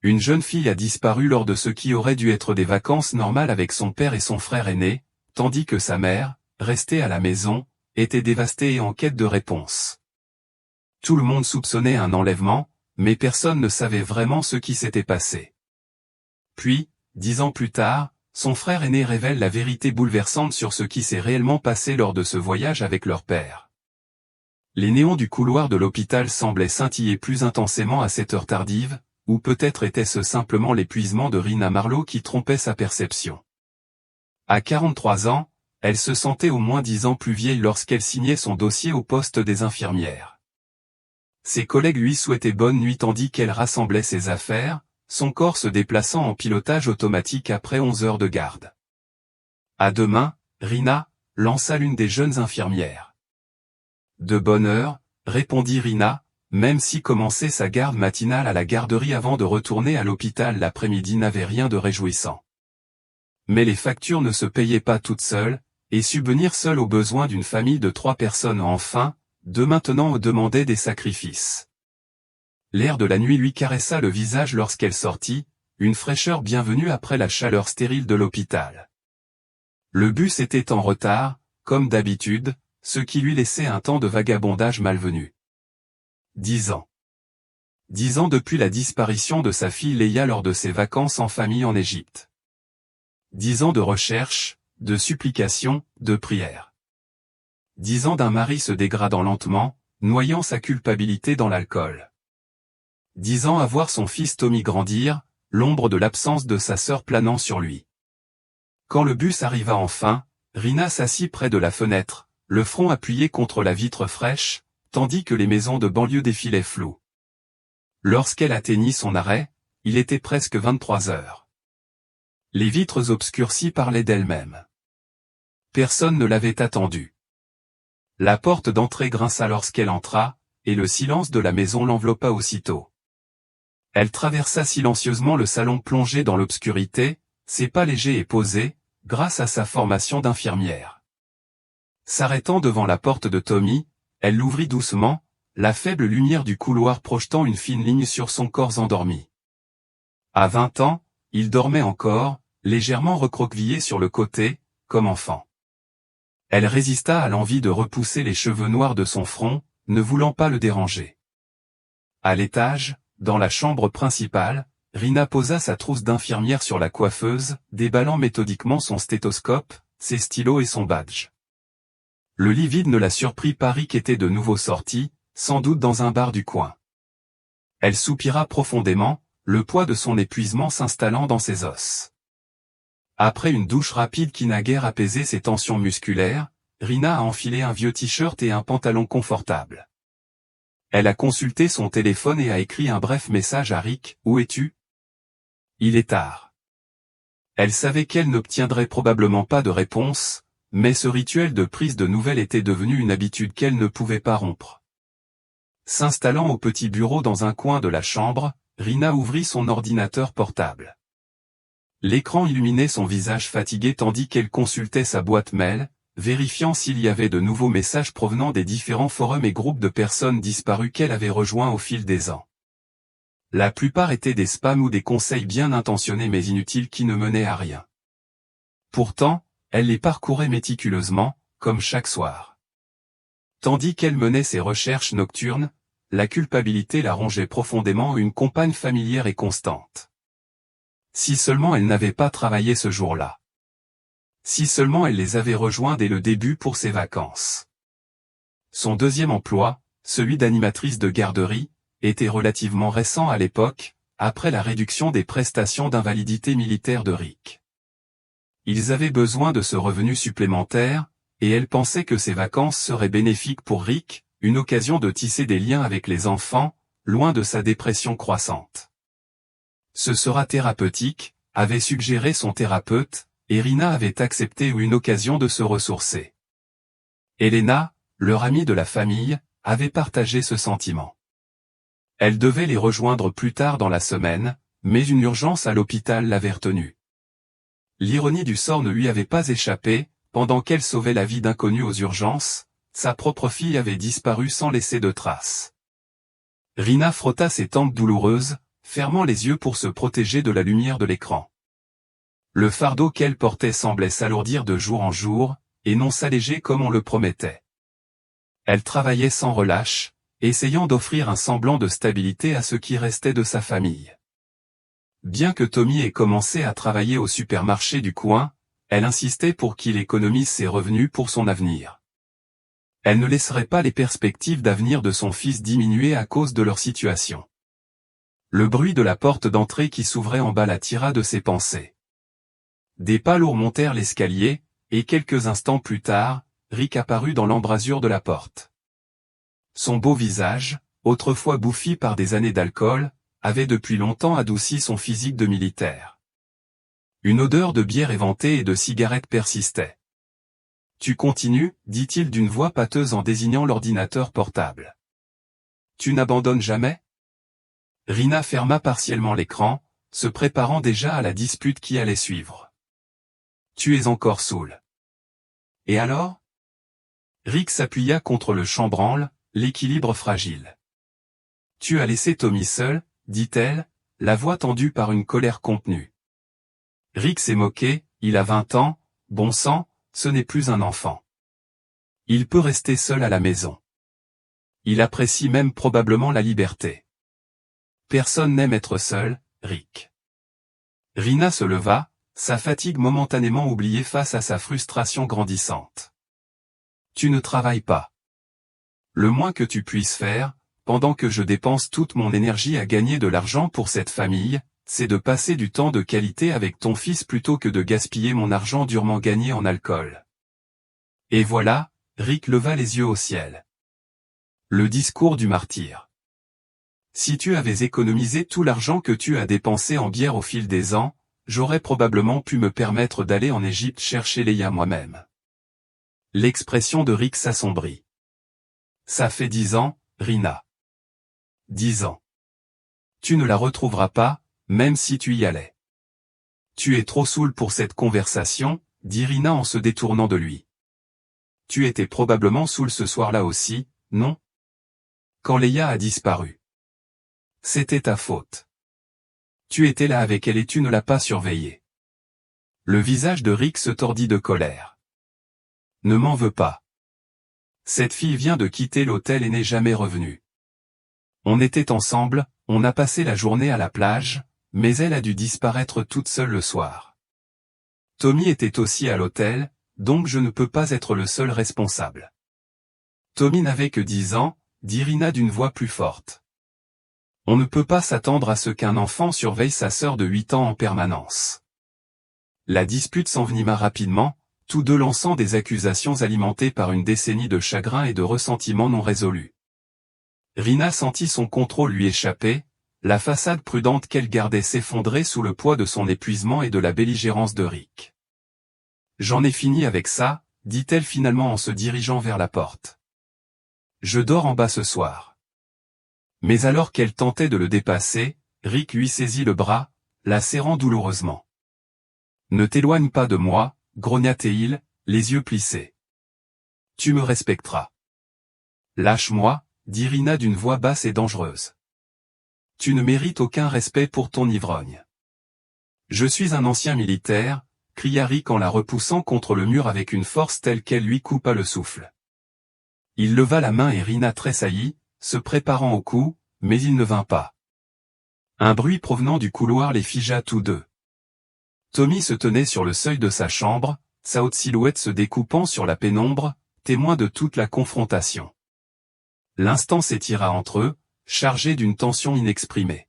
Une jeune fille a disparu lors de ce qui aurait dû être des vacances normales avec son père et son frère aîné, tandis que sa mère, restée à la maison, était dévastée et en quête de réponse. Tout le monde soupçonnait un enlèvement, mais personne ne savait vraiment ce qui s'était passé. Puis, 10 ans plus tard, son frère aîné révèle la vérité bouleversante sur ce qui s'est réellement passé lors de ce voyage avec leur père. Les néons du couloir de l'hôpital semblaient scintiller plus intensément à cette heure tardive, ou peut-être était-ce simplement l'épuisement de Rina Marlowe qui trompait sa perception. À 43 ans, elle se sentait au moins 10 ans plus vieille lorsqu'elle signait son dossier au poste des infirmières. Ses collègues lui souhaitaient bonne nuit tandis qu'elle rassemblait ses affaires, son corps se déplaçant en pilotage automatique après 11 heures de garde. À demain, Rina, lança l'une des jeunes infirmières. De bonne heure, répondit Rina, même si commencer sa garde matinale à la garderie avant de retourner à l'hôpital l'après-midi n'avait rien de réjouissant. Mais les factures ne se payaient pas toutes seules, et subvenir seule aux besoins d'une famille de 3 personnes enfin, de maintenant demandait des sacrifices. L'air de la nuit lui caressa le visage lorsqu'elle sortit, une fraîcheur bienvenue après la chaleur stérile de l'hôpital. Le bus était en retard, comme d'habitude, ce qui lui laissait un temps de vagabondage malvenu. 10 ans. 10 ans depuis la disparition de sa fille Leia lors de ses vacances en famille en Égypte. 10 ans de recherche, de supplication, de prière. 10 ans d'un mari se dégradant lentement, noyant sa culpabilité dans l'alcool. 10 ans à voir son fils Tommy grandir, l'ombre de l'absence de sa sœur planant sur lui. Quand le bus arriva enfin, Rina s'assit près de la fenêtre, le front appuyé contre la vitre fraîche, tandis que les maisons de banlieue défilaient floues. Lorsqu'elle atteignit son arrêt, il était presque 23 heures. Les vitres obscurcies parlaient d'elles-mêmes. Personne ne l'avait attendue. La porte d'entrée grinça lorsqu'elle entra, et le silence de la maison l'enveloppa aussitôt. Elle traversa silencieusement le salon plongé dans l'obscurité, ses pas légers et posés, grâce à sa formation d'infirmière. S'arrêtant devant la porte de Tommy, elle l'ouvrit doucement, la faible lumière du couloir projetant une fine ligne sur son corps endormi. À 20 ans, il dormait encore, légèrement recroquevillé sur le côté, comme enfant. Elle résista à l'envie de repousser les cheveux noirs de son front, ne voulant pas le déranger. À l'étage, dans la chambre principale, Rina posa sa trousse d'infirmière sur la coiffeuse, déballant méthodiquement son stéthoscope, ses stylos et son badge. Le lit vide ne la surprit pas, Rick était de nouveau sorti, sans doute dans un bar du coin. Elle soupira profondément, le poids de son épuisement s'installant dans ses os. Après une douche rapide qui n'a guère apaisé ses tensions musculaires, Rina a enfilé un vieux t-shirt et un pantalon confortable. Elle a consulté son téléphone et a écrit un bref message à Rick, « Où es-tu ? Il est tard. » Elle savait qu'elle n'obtiendrait probablement pas de réponse, mais ce rituel de prise de nouvelles était devenu une habitude qu'elle ne pouvait pas rompre. S'installant au petit bureau dans un coin de la chambre, Rina ouvrit son ordinateur portable. L'écran illuminait son visage fatigué tandis qu'elle consultait sa boîte mail, vérifiant s'il y avait de nouveaux messages provenant des différents forums et groupes de personnes disparues qu'elle avait rejoints au fil des ans. La plupart étaient des spams ou des conseils bien intentionnés mais inutiles qui ne menaient à rien. Pourtant, elle les parcourait méticuleusement, comme chaque soir. Tandis qu'elle menait ses recherches nocturnes, la culpabilité la rongeait profondément, une compagne familière et constante. Si seulement elle n'avait pas travaillé ce jour-là. Si seulement elle les avait rejoints dès le début pour ses vacances. Son deuxième emploi, celui d'animatrice de garderie, était relativement récent à l'époque, après la réduction des prestations d'invalidité militaire de Rick. Ils avaient besoin de ce revenu supplémentaire, et elle pensait que ces vacances seraient bénéfiques pour Rick, une occasion de tisser des liens avec les enfants, loin de sa dépression croissante. Ce sera thérapeutique, avait suggéré son thérapeute, et Rina avait accepté une occasion de se ressourcer. Elena, leur amie de la famille, avait partagé ce sentiment. Elle devait les rejoindre plus tard dans la semaine, mais une urgence à l'hôpital l'avait retenue. L'ironie du sort ne lui avait pas échappé, pendant qu'elle sauvait la vie d'inconnus aux urgences, sa propre fille avait disparu sans laisser de traces. Rina frotta ses tempes douloureuses, fermant les yeux pour se protéger de la lumière de l'écran. Le fardeau qu'elle portait semblait s'alourdir de jour en jour, et non s'alléger comme on le promettait. Elle travaillait sans relâche, essayant d'offrir un semblant de stabilité à ce qui restait de sa famille. Bien que Tommy ait commencé à travailler au supermarché du coin, elle insistait pour qu'il économise ses revenus pour son avenir. Elle ne laisserait pas les perspectives d'avenir de son fils diminuer à cause de leur situation. Le bruit de la porte d'entrée qui s'ouvrait en bas la tira de ses pensées. Des pas lourds montèrent l'escalier, et quelques instants plus tard, Rick apparut dans l'embrasure de la porte. Son beau visage, autrefois bouffi par des années d'alcool, avait depuis longtemps adouci son physique de militaire. Une odeur de bière éventée et de cigarette persistait. « Tu continues » dit-il d'une voix pâteuse en désignant l'ordinateur portable. « Tu n'abandonnes jamais ?» Rina ferma partiellement l'écran, se préparant déjà à la dispute qui allait suivre. « Tu es encore saoul. »« Et alors ?» Rick s'appuya contre le chambranle, l'équilibre fragile. « Tu as laissé Tommy seul ?» dit-elle, la voix tendue par une colère contenue. Rick s'est moqué, il a 20 ans, bon sang, ce n'est plus un enfant. Il peut rester seul à la maison. Il apprécie même probablement la liberté. Personne n'aime être seul, Rick. Rina se leva, sa fatigue momentanément oubliée face à sa frustration grandissante. Tu ne travailles pas. Le moins que tu puisses faire, pendant que je dépense toute mon énergie à gagner de l'argent pour cette famille, c'est de passer du temps de qualité avec ton fils plutôt que de gaspiller mon argent durement gagné en alcool. Et voilà, Rick leva les yeux au ciel. Le discours du martyr. Si tu avais économisé tout l'argent que tu as dépensé en bière au fil des ans, j'aurais probablement pu me permettre d'aller en Égypte chercher Leia moi-même. L'expression de Rick s'assombrit. Ça fait 10 ans, Rina. 10 ans. Tu ne la retrouveras pas, même si tu y allais. Tu es trop saoul pour cette conversation, dit Rina en se détournant de lui. Tu étais probablement saoul ce soir-là aussi, non? Quand Leia a disparu. C'était ta faute. Tu étais là avec elle et tu ne l'as pas surveillée. Le visage de Rick se tordit de colère. Ne m'en veux pas. Cette fille vient de quitter l'hôtel et n'est jamais revenue. On était ensemble, on a passé la journée à la plage, mais elle a dû disparaître toute seule le soir. Tommy était aussi à l'hôtel, donc je ne peux pas être le seul responsable. Tommy n'avait que 10 ans, dit Rina d'une voix plus forte. On ne peut pas s'attendre à ce qu'un enfant surveille sa sœur de 8 ans en permanence. La dispute s'envenima rapidement, tous deux lançant des accusations alimentées par une décennie de chagrin et de ressentiment non résolus. Rina sentit son contrôle lui échapper, la façade prudente qu'elle gardait s'effondrer sous le poids de son épuisement et de la belligérance de Rick. J'en ai fini avec ça, dit-elle finalement en se dirigeant vers la porte. Je dors en bas ce soir. Mais alors qu'elle tentait de le dépasser, Rick lui saisit le bras, la serrant douloureusement. Ne t'éloigne pas de moi, grogna-t-il, les yeux plissés. Tu me respecteras. Lâche-moi, dit Rina d'une voix basse et dangereuse. Tu ne mérites aucun respect pour ton ivrogne. Je suis un ancien militaire, cria Rick en la repoussant contre le mur avec une force telle qu'elle lui coupa le souffle. Il leva la main et Rina tressaillit, se préparant au coup, mais il ne vint pas. Un bruit provenant du couloir les figea tous deux. Tommy se tenait sur le seuil de sa chambre, sa haute silhouette se découpant sur la pénombre, témoin de toute la confrontation. L'instant s'étira entre eux, chargé d'une tension inexprimée.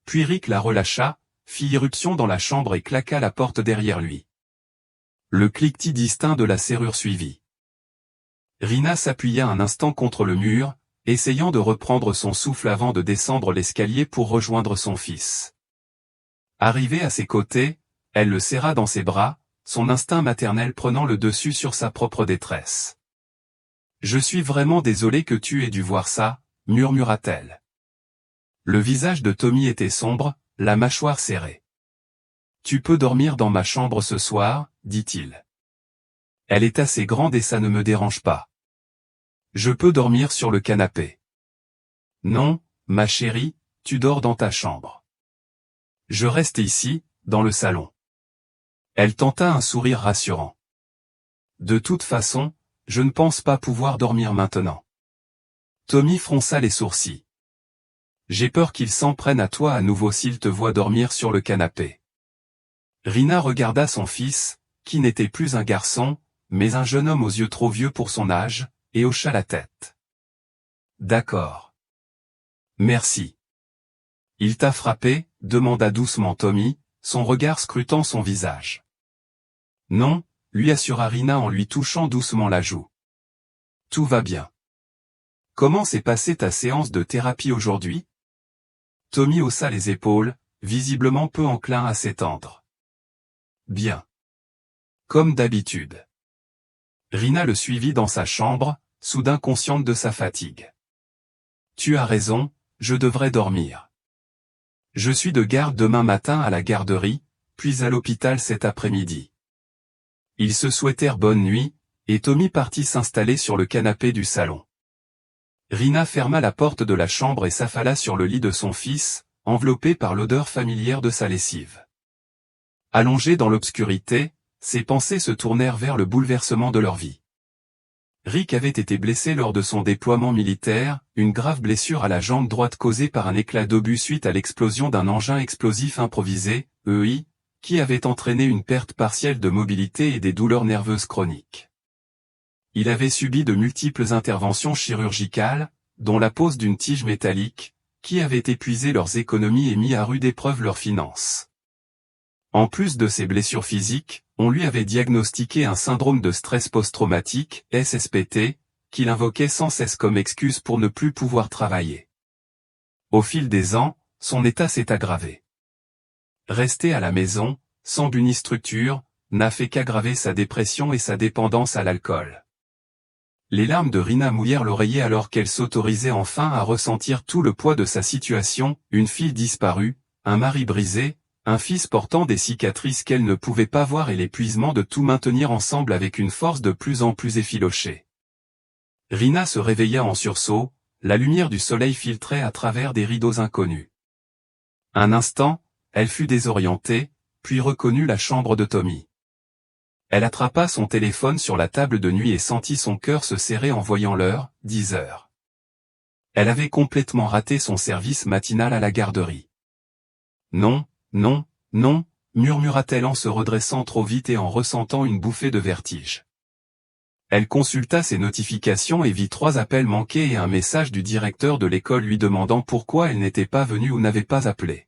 Puis Rick la relâcha, fit irruption dans la chambre et claqua la porte derrière lui. Le cliquetis distinct de la serrure suivit. Rina s'appuya un instant contre le mur, essayant de reprendre son souffle avant de descendre l'escalier pour rejoindre son fils. Arrivée à ses côtés, elle le serra dans ses bras, son instinct maternel prenant le dessus sur sa propre détresse. « Je suis vraiment désolé que tu aies dû voir ça, » murmura-t-elle. Le visage de Tommy était sombre, la mâchoire serrée. « Tu peux dormir dans ma chambre ce soir, » dit-il. « Elle est assez grande et ça ne me dérange pas. Je peux dormir sur le canapé. »« Non, ma chérie, tu dors dans ta chambre. Je reste ici, dans le salon. Elle tenta un sourire rassurant. De toute façon, je ne pense pas pouvoir dormir maintenant. Tommy fronça les sourcils. J'ai peur qu'il s'en prenne à toi à nouveau s'il te voit dormir sur le canapé. Rina regarda son fils, qui n'était plus un garçon, mais un jeune homme aux yeux trop vieux pour son âge, et hocha la tête. D'accord. Merci. Il t'a frappé, demanda doucement Tommy, son regard scrutant son visage. Non, lui assura Rina en lui touchant doucement la joue. Tout va bien. Comment s'est passée ta séance de thérapie aujourd'hui? Tommy haussa les épaules, visiblement peu enclin à s'étendre. Bien. Comme d'habitude. Rina le suivit dans sa chambre, soudain consciente de sa fatigue. Tu as raison, je devrais dormir. Je suis de garde demain matin à la garderie, puis à l'hôpital cet après-midi. Ils se souhaitèrent bonne nuit, et Tommy partit s'installer sur le canapé du salon. Rina ferma la porte de la chambre et s'affala sur le lit de son fils, enveloppé par l'odeur familière de sa lessive. Allongés dans l'obscurité, ses pensées se tournèrent vers le bouleversement de leur vie. Rick avait été blessé lors de son déploiement militaire, une grave blessure à la jambe droite causée par un éclat d'obus suite à l'explosion d'un engin explosif improvisé, EI, qui avait entraîné une perte partielle de mobilité et des douleurs nerveuses chroniques. Il avait subi de multiples interventions chirurgicales, dont la pose d'une tige métallique, qui avait épuisé leurs économies et mis à rude épreuve leurs finances. En plus de ses blessures physiques, on lui avait diagnostiqué un syndrome de stress post-traumatique, SSPT, qu'il invoquait sans cesse comme excuse pour ne plus pouvoir travailler. Au fil des ans, son état s'est aggravé. Rester à la maison, sans but ni structure, n'a fait qu'aggraver sa dépression et sa dépendance à l'alcool. Les larmes de Rina mouillèrent l'oreiller alors qu'elle s'autorisait enfin à ressentir tout le poids de sa situation, une fille disparue, un mari brisé, un fils portant des cicatrices qu'elle ne pouvait pas voir et l'épuisement de tout maintenir ensemble avec une force de plus en plus effilochée. Rina se réveilla en sursaut, la lumière du soleil filtrait à travers des rideaux inconnus. Un instant, elle fut désorientée, puis reconnut la chambre de Tommy. Elle attrapa son téléphone sur la table de nuit et sentit son cœur se serrer en voyant l'heure, 10 heures. Elle avait complètement raté son service matinal à la garderie. Non, non, non, murmura-t-elle en se redressant trop vite et en ressentant une bouffée de vertige. Elle consulta ses notifications et vit 3 appels manqués et un message du directeur de l'école lui demandant pourquoi elle n'était pas venue ou n'avait pas appelé.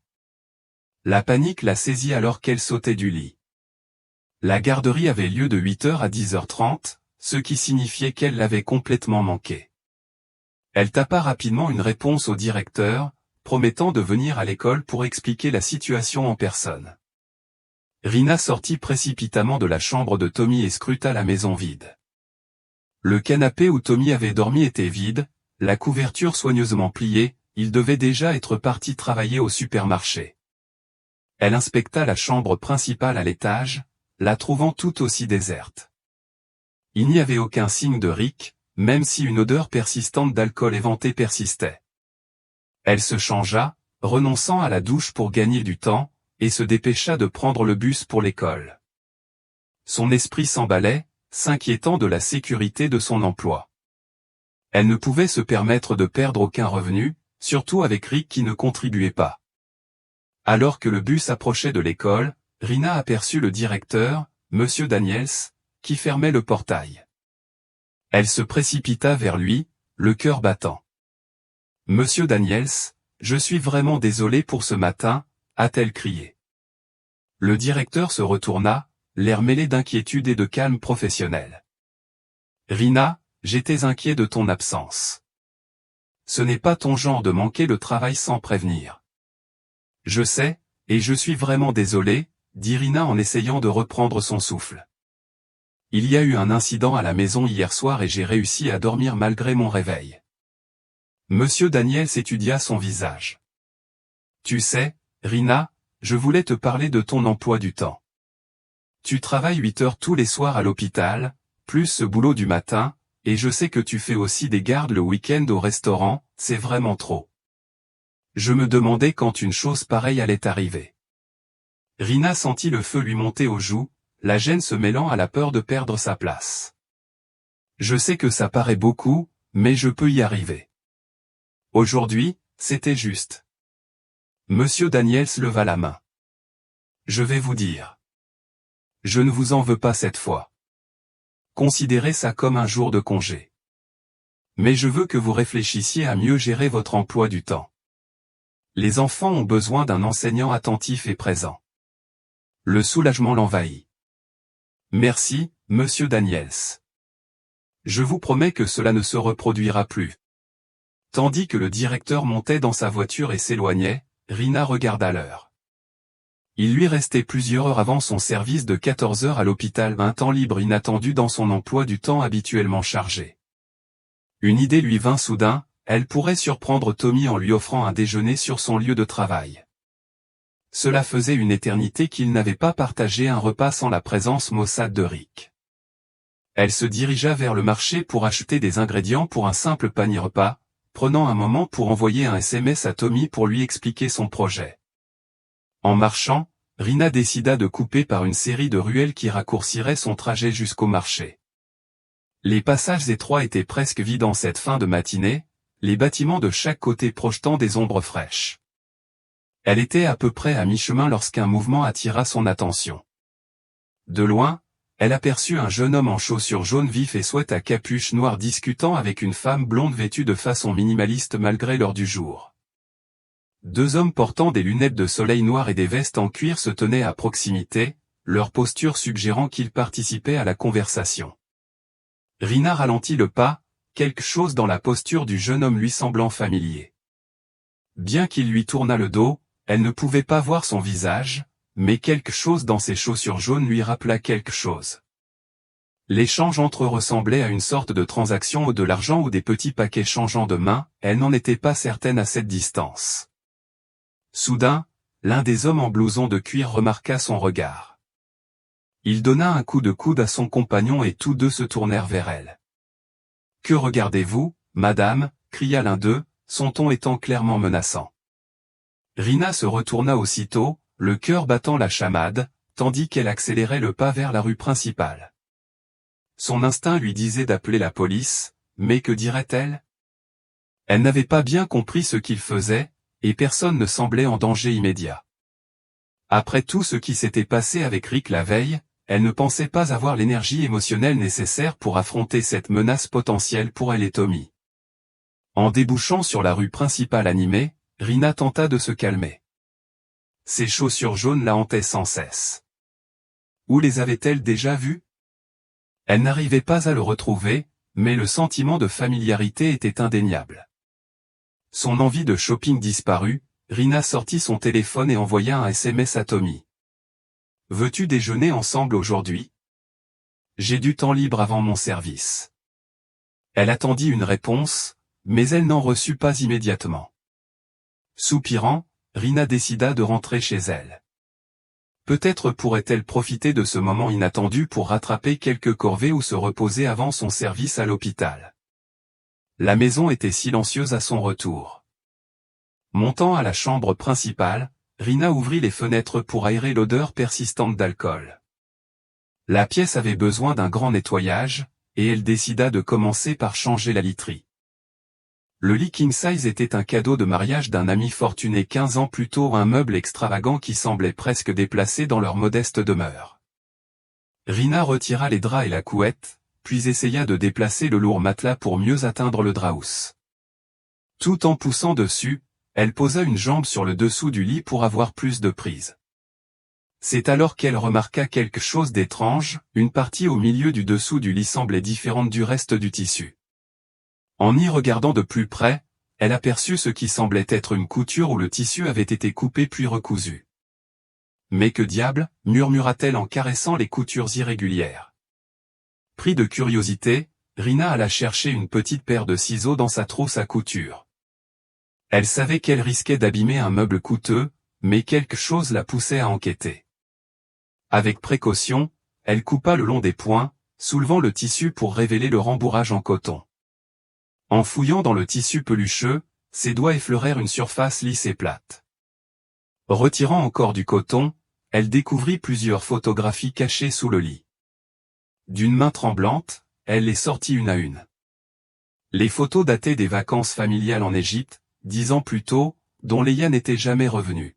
La panique la saisit alors qu'elle sautait du lit. La garderie avait lieu de 8h à 10h30, ce qui signifiait qu'elle l'avait complètement manqué. Elle tapa rapidement une réponse au directeur, promettant de venir à l'école pour expliquer la situation en personne. Rina sortit précipitamment de la chambre de Tommy et scruta la maison vide. Le canapé où Tommy avait dormi était vide, la couverture soigneusement pliée, il devait déjà être parti travailler au supermarché. Elle inspecta la chambre principale à l'étage, la trouvant tout aussi déserte. Il n'y avait aucun signe de Rick, même si une odeur persistante d'alcool éventé persistait. Elle se changea, renonçant à la douche pour gagner du temps, et se dépêcha de prendre le bus pour l'école. Son esprit s'emballait, s'inquiétant de la sécurité de son emploi. Elle ne pouvait se permettre de perdre aucun revenu, surtout avec Rick qui ne contribuait pas. Alors que le bus approchait de l'école, Rina aperçut le directeur, Monsieur Daniels, qui fermait le portail. Elle se précipita vers lui, le cœur battant. Monsieur Daniels, je suis vraiment désolé pour ce matin, a-t-elle crié. Le directeur se retourna, l'air mêlé d'inquiétude et de calme professionnel. Rina, j'étais inquiet de ton absence. Ce n'est pas ton genre de manquer le travail sans prévenir. Je sais, et je suis vraiment désolé, dit Rina en essayant de reprendre son souffle. Il y a eu un incident à la maison hier soir et j'ai réussi à dormir malgré mon réveil. Monsieur Daniels étudia son visage. Tu sais, Rina, je voulais te parler de ton emploi du temps. Tu travailles 8 heures tous les soirs à l'hôpital, plus ce boulot du matin, et je sais que tu fais aussi des gardes le week-end au restaurant, c'est vraiment trop. Je me demandais quand une chose pareille allait arriver. Rina sentit le feu lui monter aux joues, la gêne se mêlant à la peur de perdre sa place. Je sais que ça paraît beaucoup, mais je peux y arriver. Aujourd'hui, c'était juste. Monsieur Daniels leva la main. Je vais vous dire. Je ne vous en veux pas cette fois. Considérez ça comme un jour de congé. Mais je veux que vous réfléchissiez à mieux gérer votre emploi du temps. Les enfants ont besoin d'un enseignant attentif et présent. Le soulagement l'envahit. Merci, monsieur Daniels. Je vous promets que cela ne se reproduira plus. Tandis que le directeur montait dans sa voiture et s'éloignait, Rina regarda l'heure. Il lui restait plusieurs heures avant son service de 14 heures à l'hôpital, un temps libre inattendu dans son emploi du temps habituellement chargé. Une idée lui vint soudain, elle pourrait surprendre Tommy en lui offrant un déjeuner sur son lieu de travail. Cela faisait une éternité qu'il n'avait pas partagé un repas sans la présence maussade de Rick. Elle se dirigea vers le marché pour acheter des ingrédients pour un simple panier repas, prenant un moment pour envoyer un SMS à Tommy pour lui expliquer son projet. En marchant, Rina décida de couper par une série de ruelles qui raccourciraient son trajet jusqu'au marché. Les passages étroits étaient presque vides en cette fin de matinée, les bâtiments de chaque côté projetant des ombres fraîches. Elle était à peu près à mi-chemin lorsqu'un mouvement attira son attention. De loin, elle aperçut un jeune homme en chaussures jaunes vifs et sweat à capuche noire discutant avec une femme blonde vêtue de façon minimaliste malgré l'heure du jour. Deux hommes portant des lunettes de soleil noires et des vestes en cuir se tenaient à proximité, leur posture suggérant qu'ils participaient à la conversation. Rina ralentit le pas, quelque chose dans la posture du jeune homme lui semblant familier. Bien qu'il lui tournât le dos, elle ne pouvait pas voir son visage, mais quelque chose dans ses chaussures jaunes lui rappela quelque chose. L'échange entre eux ressemblait à une sorte de transaction ou de l'argent ou des petits paquets changeant de main, elle n'en était pas certaine à cette distance. Soudain, l'un des hommes en blouson de cuir remarqua son regard. Il donna un coup de coude à son compagnon et tous deux se tournèrent vers elle. « Que regardez-vous, madame » cria l'un d'eux, son ton étant clairement menaçant. Rina se retourna aussitôt, le cœur battant la chamade, tandis qu'elle accélérait le pas vers la rue principale. Son instinct lui disait d'appeler la police, mais que dirait-elle? Elle n'avait pas bien compris ce qu'il faisait, et personne ne semblait en danger immédiat. Après tout ce qui s'était passé avec Rick la veille, elle ne pensait pas avoir l'énergie émotionnelle nécessaire pour affronter cette menace potentielle pour elle et Tommy. En débouchant sur la rue principale animée, Rina tenta de se calmer. Ses chaussures jaunes la hantaient sans cesse. Où les avait-elle déjà vues? Elle n'arrivait pas à le retrouver, mais le sentiment de familiarité était indéniable. Son envie de shopping disparut, Rina sortit son téléphone et envoya un SMS à Tommy. « Veux-tu déjeuner ensemble aujourd'hui? J'ai du temps libre avant mon service. » Elle attendit une réponse, mais elle n'en reçut pas immédiatement. Soupirant, Rina décida de rentrer chez elle. Peut-être pourrait-elle profiter de ce moment inattendu pour rattraper quelques corvées ou se reposer avant son service à l'hôpital. La maison était silencieuse à son retour. Montant à la chambre principale, Rina ouvrit les fenêtres pour aérer l'odeur persistante d'alcool. La pièce avait besoin d'un grand nettoyage, et elle décida de commencer par changer la literie. Le lit king size était un cadeau de mariage d'un ami fortuné 15 ans plus tôt, un meuble extravagant qui semblait presque déplacé dans leur modeste demeure. Rina retira les draps et la couette, puis essaya de déplacer le lourd matelas pour mieux atteindre le draps. Tout en poussant dessus, elle posa une jambe sur le dessous du lit pour avoir plus de prise. C'est alors qu'elle remarqua quelque chose d'étrange, une partie au milieu du dessous du lit semblait différente du reste du tissu. En y regardant de plus près, elle aperçut ce qui semblait être une couture où le tissu avait été coupé puis recousu. « Mais que diable » murmura-t-elle en caressant les coutures irrégulières. Pris de curiosité, Rina alla chercher une petite paire de ciseaux dans sa trousse à couture. Elle savait qu'elle risquait d'abîmer un meuble coûteux, mais quelque chose la poussait à enquêter. Avec précaution, elle coupa le long des points, soulevant le tissu pour révéler le rembourrage en coton. En fouillant dans le tissu pelucheux, ses doigts effleurèrent une surface lisse et plate. Retirant encore du coton, elle découvrit plusieurs photographies cachées sous le lit. D'une main tremblante, elle les sortit une à une. Les photos dataient des vacances familiales en Égypte, 10 ans plus tôt, dont Leia n'était jamais revenue.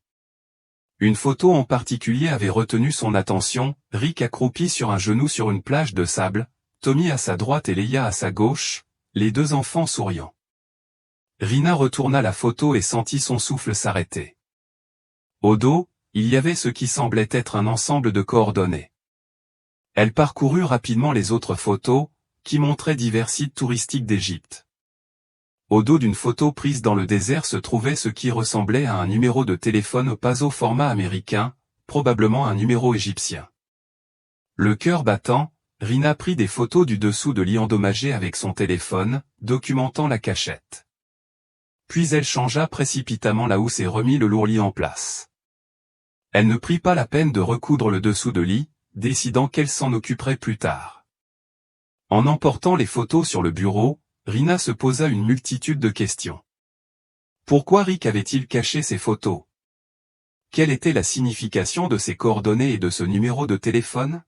Une photo en particulier avait retenu son attention, Rick accroupi sur un genou sur une plage de sable, Tommy à sa droite et Leia à sa gauche, les deux enfants souriant. Rina retourna la photo et sentit son souffle s'arrêter. Au dos, il y avait ce qui semblait être un ensemble de coordonnées. Elle parcourut rapidement les autres photos, qui montraient divers sites touristiques d'Égypte. Au dos d'une photo prise dans le désert se trouvait ce qui ressemblait à un numéro de téléphone au pas au format américain, probablement un numéro égyptien. Le cœur battant, Rina prit des photos du dessous de lit endommagé avec son téléphone, documentant la cachette. Puis elle changea précipitamment la housse et remit le lourd lit en place. Elle ne prit pas la peine de recoudre le dessous de lit, décidant qu'elle s'en occuperait plus tard. En emportant les photos sur le bureau, Rina se posa une multitude de questions. Pourquoi Rick avait-il caché ces photos? Quelle était la signification de ces coordonnées et de ce numéro de téléphone?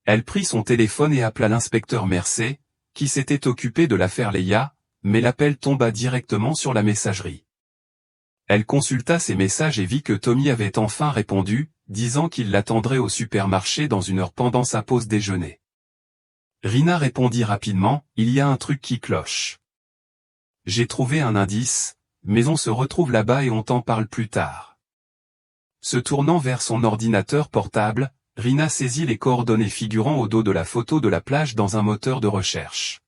Elle prit son téléphone et appela l'inspecteur Mercer, qui s'était occupé de l'affaire Leia, mais l'appel tomba directement sur la messagerie. Elle consulta ses messages et vit que Tommy avait enfin répondu, disant qu'il l'attendrait au supermarché dans une heure pendant sa pause déjeuner. Rina répondit rapidement, « Il y a un truc qui cloche. J'ai trouvé un indice, mais on se retrouve là-bas et on t'en parle plus tard. » Se tournant vers son ordinateur portable, Rina saisit les coordonnées figurant au dos de la photo de la plage dans un moteur de recherche.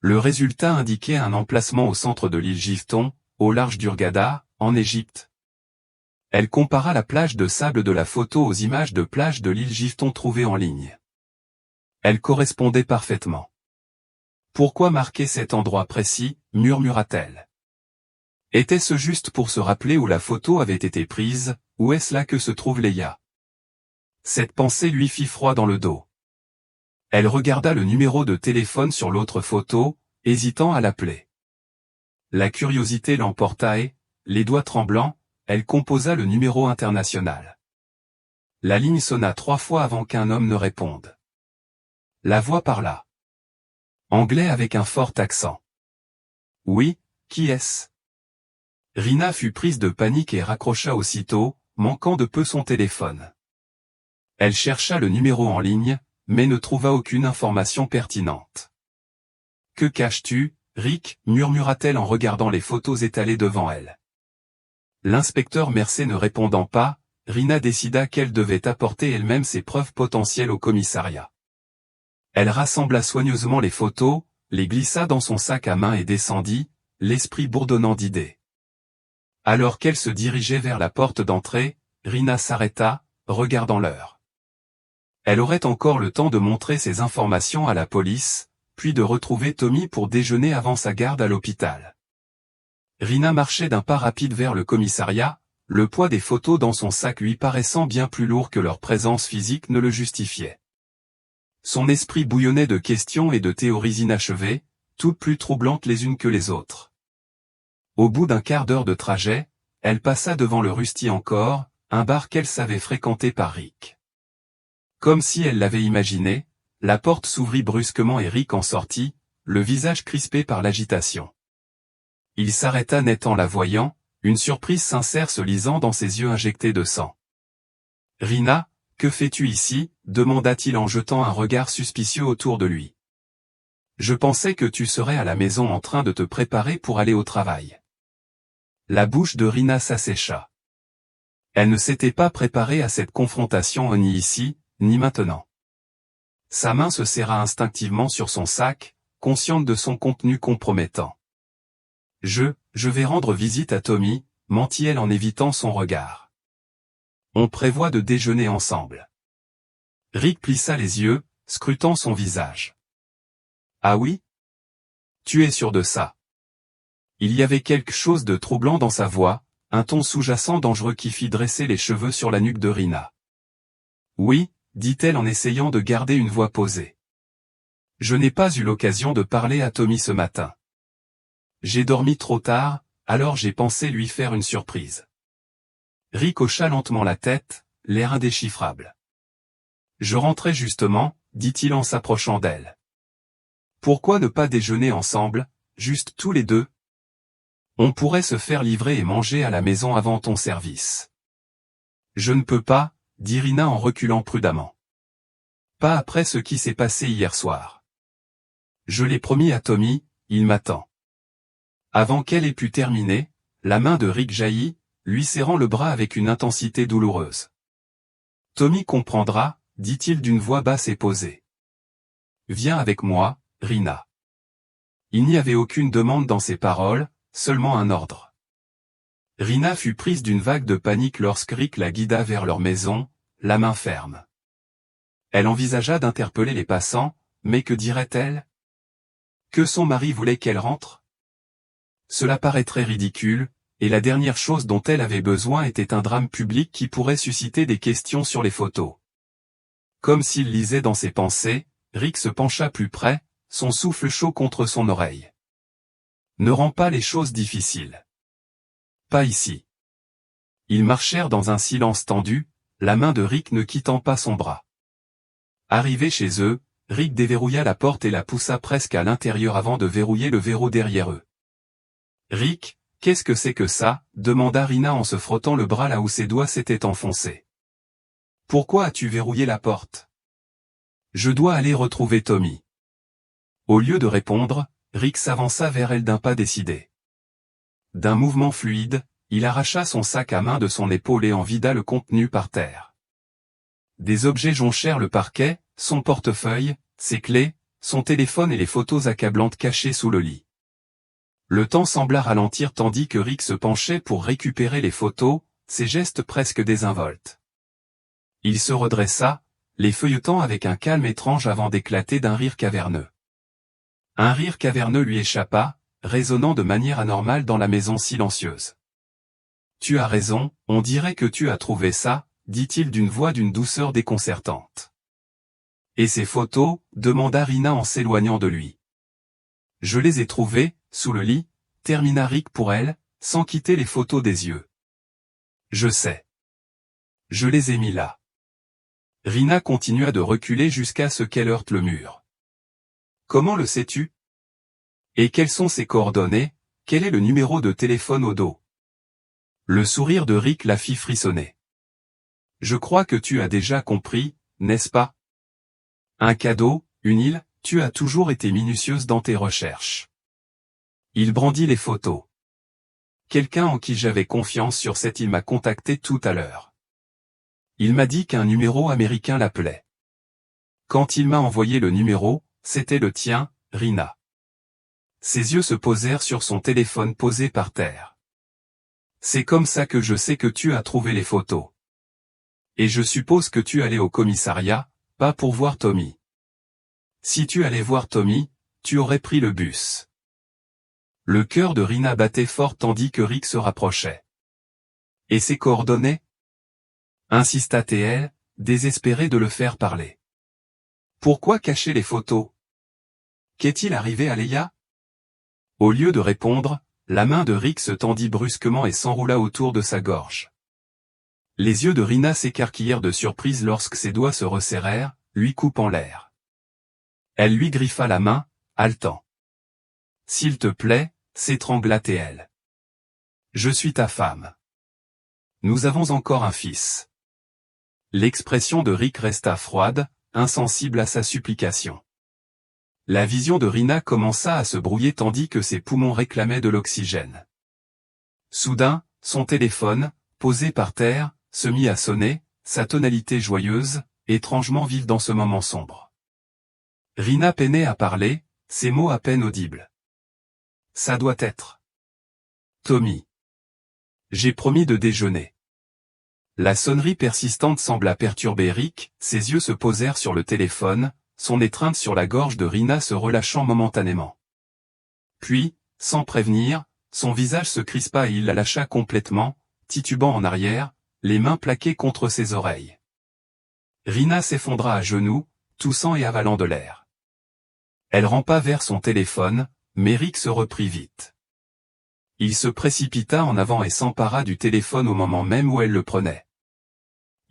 Le résultat indiquait un emplacement au centre de l'île Gifton, au large d'Hurghada, en Égypte. Elle compara la plage de sable de la photo aux images de plage de l'île Gifton trouvées en ligne. Elle correspondait parfaitement. « Pourquoi marquer cet endroit précis ?» murmura-t-elle. Était-ce juste pour se rappeler où la photo avait été prise, ou est-ce là que se trouve Leia? Cette pensée lui fit froid dans le dos. Elle regarda le numéro de téléphone sur l'autre photo, hésitant à l'appeler. La curiosité l'emporta et, les doigts tremblants, elle composa le numéro international. La ligne sonna 3 fois avant qu'un homme ne réponde. La voix parla. Anglais avec un fort accent. « Oui, qui est-ce » Rina fut prise de panique et raccrocha aussitôt, manquant de peu son téléphone. Elle chercha le numéro en ligne, mais ne trouva aucune information pertinente. « Que caches-tu, Rick » murmura-t-elle en regardant les photos étalées devant elle. L'inspecteur Mercer ne répondant pas, Rina décida qu'elle devait apporter elle-même ses preuves potentielles au commissariat. Elle rassembla soigneusement les photos, les glissa dans son sac à main et descendit, l'esprit bourdonnant d'idées. Alors qu'elle se dirigeait vers la porte d'entrée, Rina s'arrêta, regardant l'heure. Elle aurait encore le temps de montrer ses informations à la police, puis de retrouver Tommy pour déjeuner avant sa garde à l'hôpital. Rina marchait d'un pas rapide vers le commissariat, le poids des photos dans son sac lui paraissant bien plus lourd que leur présence physique ne le justifiait. Son esprit bouillonnait de questions et de théories inachevées, toutes plus troublantes les unes que les autres. Au bout d'un quart d'heure de trajet, elle passa devant le Rusty encore, un bar qu'elle savait fréquenter par Rick. Comme si elle l'avait imaginé, la porte s'ouvrit brusquement et Rick en sortit, le visage crispé par l'agitation. Il s'arrêta net en la voyant, une surprise sincère se lisant dans ses yeux injectés de sang. « Rina, que fais-tu ici » demanda-t-il en jetant un regard suspicieux autour de lui. « Je pensais que tu serais à la maison en train de te préparer pour aller au travail. » La bouche de Rina s'assécha. Elle ne s'était pas préparée à cette confrontation ni ici, ni maintenant. Sa main se serra instinctivement sur son sac, consciente de son contenu compromettant. « Je vais rendre visite à Tommy » mentit-elle en évitant son regard. « On prévoit de déjeuner ensemble. » Rick plissa les yeux, scrutant son visage. « Ah oui? Tu es sûr de ça? » Il y avait quelque chose de troublant dans sa voix, un ton sous-jacent dangereux qui fit dresser les cheveux sur la nuque de Rina. « Oui, » dit-elle en essayant de garder une voix posée. « Je n'ai pas eu l'occasion de parler à Tommy ce matin. » J'ai dormi trop tard, alors j'ai pensé lui faire une surprise. Rick hocha lentement la tête, l'air indéchiffrable. Je rentrais justement, dit-il en s'approchant d'elle. Pourquoi ne pas déjeuner ensemble, juste tous les deux? On pourrait se faire livrer et manger à la maison avant ton service. Je ne peux pas, dit Rina en reculant prudemment. Pas après ce qui s'est passé hier soir. Je l'ai promis à Tommy, il m'attend. Avant qu'elle ait pu terminer, la main de Rick jaillit, lui serrant le bras avec une intensité douloureuse. Tommy comprendra, dit-il d'une voix basse et posée. Viens avec moi, Rina. Il n'y avait aucune demande dans ses paroles, seulement un ordre. Rina fut prise d'une vague de panique lorsque Rick la guida vers leur maison, la main ferme. Elle envisagea d'interpeller les passants, mais que dirait-elle? Que son mari voulait qu'elle rentre? Cela paraîtrait ridicule, et la dernière chose dont elle avait besoin était un drame public qui pourrait susciter des questions sur les photos. Comme s'il lisait dans ses pensées, Rick se pencha plus près, son souffle chaud contre son oreille. Ne rends pas les choses difficiles. Pas ici. Ils marchèrent dans un silence tendu, la main de Rick ne quittant pas son bras. Arrivé chez eux, Rick déverrouilla la porte et la poussa presque à l'intérieur avant de verrouiller le verrou derrière eux. Rick, qu'est-ce que c'est que ça? Demanda Rina en se frottant le bras là où ses doigts s'étaient enfoncés. Pourquoi as-tu verrouillé la porte? Je dois aller retrouver Tommy. Au lieu de répondre, Rick s'avança vers elle d'un pas décidé. D'un mouvement fluide, il arracha son sac à main de son épaule et en vida le contenu par terre. Des objets jonchèrent le parquet, son portefeuille, ses clés, son téléphone et les photos accablantes cachées sous le lit. Le temps sembla ralentir tandis que Rick se penchait pour récupérer les photos, ses gestes presque désinvoltes. Il se redressa, les feuilletant avec un calme étrange avant d'éclater d'un rire caverneux. Un rire caverneux lui échappa, résonnant de manière anormale dans la maison silencieuse. Tu as raison, on dirait que tu as trouvé ça, dit-il d'une voix d'une douceur déconcertante. Et ces photos? Demanda Rina en s'éloignant de lui. Je les ai trouvées, sous le lit, termina Rick pour elle, sans quitter les photos des yeux. Je sais. Je les ai mis là. Rina continua de reculer jusqu'à ce qu'elle heurte le mur. Comment le sais-tu? Et quelles sont ses coordonnées? Quel est le numéro de téléphone au dos? Le sourire de Rick la fit frissonner. Je crois que tu as déjà compris, n'est-ce pas? Un cadeau, une île, tu as toujours été minutieuse dans tes recherches. Il brandit les photos. Quelqu'un en qui j'avais confiance sur cette île m'a contacté tout à l'heure. Il m'a dit qu'un numéro américain l'appelait. Quand il m'a envoyé le numéro, c'était le tien, Rina. Ses yeux se posèrent sur son téléphone posé par terre. C'est comme ça que je sais que tu as trouvé les photos. Et je suppose que tu allais au commissariat, pas pour voir Tommy. Si tu allais voir Tommy, tu aurais pris le bus. Le cœur de Rina battait fort tandis que Rick se rapprochait. Et ses coordonnées? Insista-t-elle, désespérée de le faire parler. Pourquoi cacher les photos? Qu'est-il arrivé à Leia? Au lieu de répondre, la main de Rick se tendit brusquement et s'enroula autour de sa gorge. Les yeux de Rina s'écarquillèrent de surprise lorsque ses doigts se resserrèrent, lui coupant l'air. Elle lui griffa la main, haletant. S'il te plaît, s'étrangla-t-elle. Je suis ta femme. Nous avons encore un fils. L'expression de Rick resta froide, insensible à sa supplication. La vision de Rina commença à se brouiller tandis que ses poumons réclamaient de l'oxygène. Soudain, son téléphone, posé par terre, se mit à sonner, sa tonalité joyeuse, étrangement vive dans ce moment sombre. Rina peinait à parler, ses mots à peine audibles. Ça doit être. Tommy. J'ai promis de déjeuner. La sonnerie persistante sembla perturber Rick, ses yeux se posèrent sur le téléphone, son étreinte sur la gorge de Rina se relâchant momentanément. Puis, sans prévenir, son visage se crispa et il la lâcha complètement, titubant en arrière, les mains plaquées contre ses oreilles. Rina s'effondra à genoux, toussant et avalant de l'air. Elle rampa vers son téléphone, mais Rick se reprit vite. Il se précipita en avant et s'empara du téléphone au moment même où elle le prenait.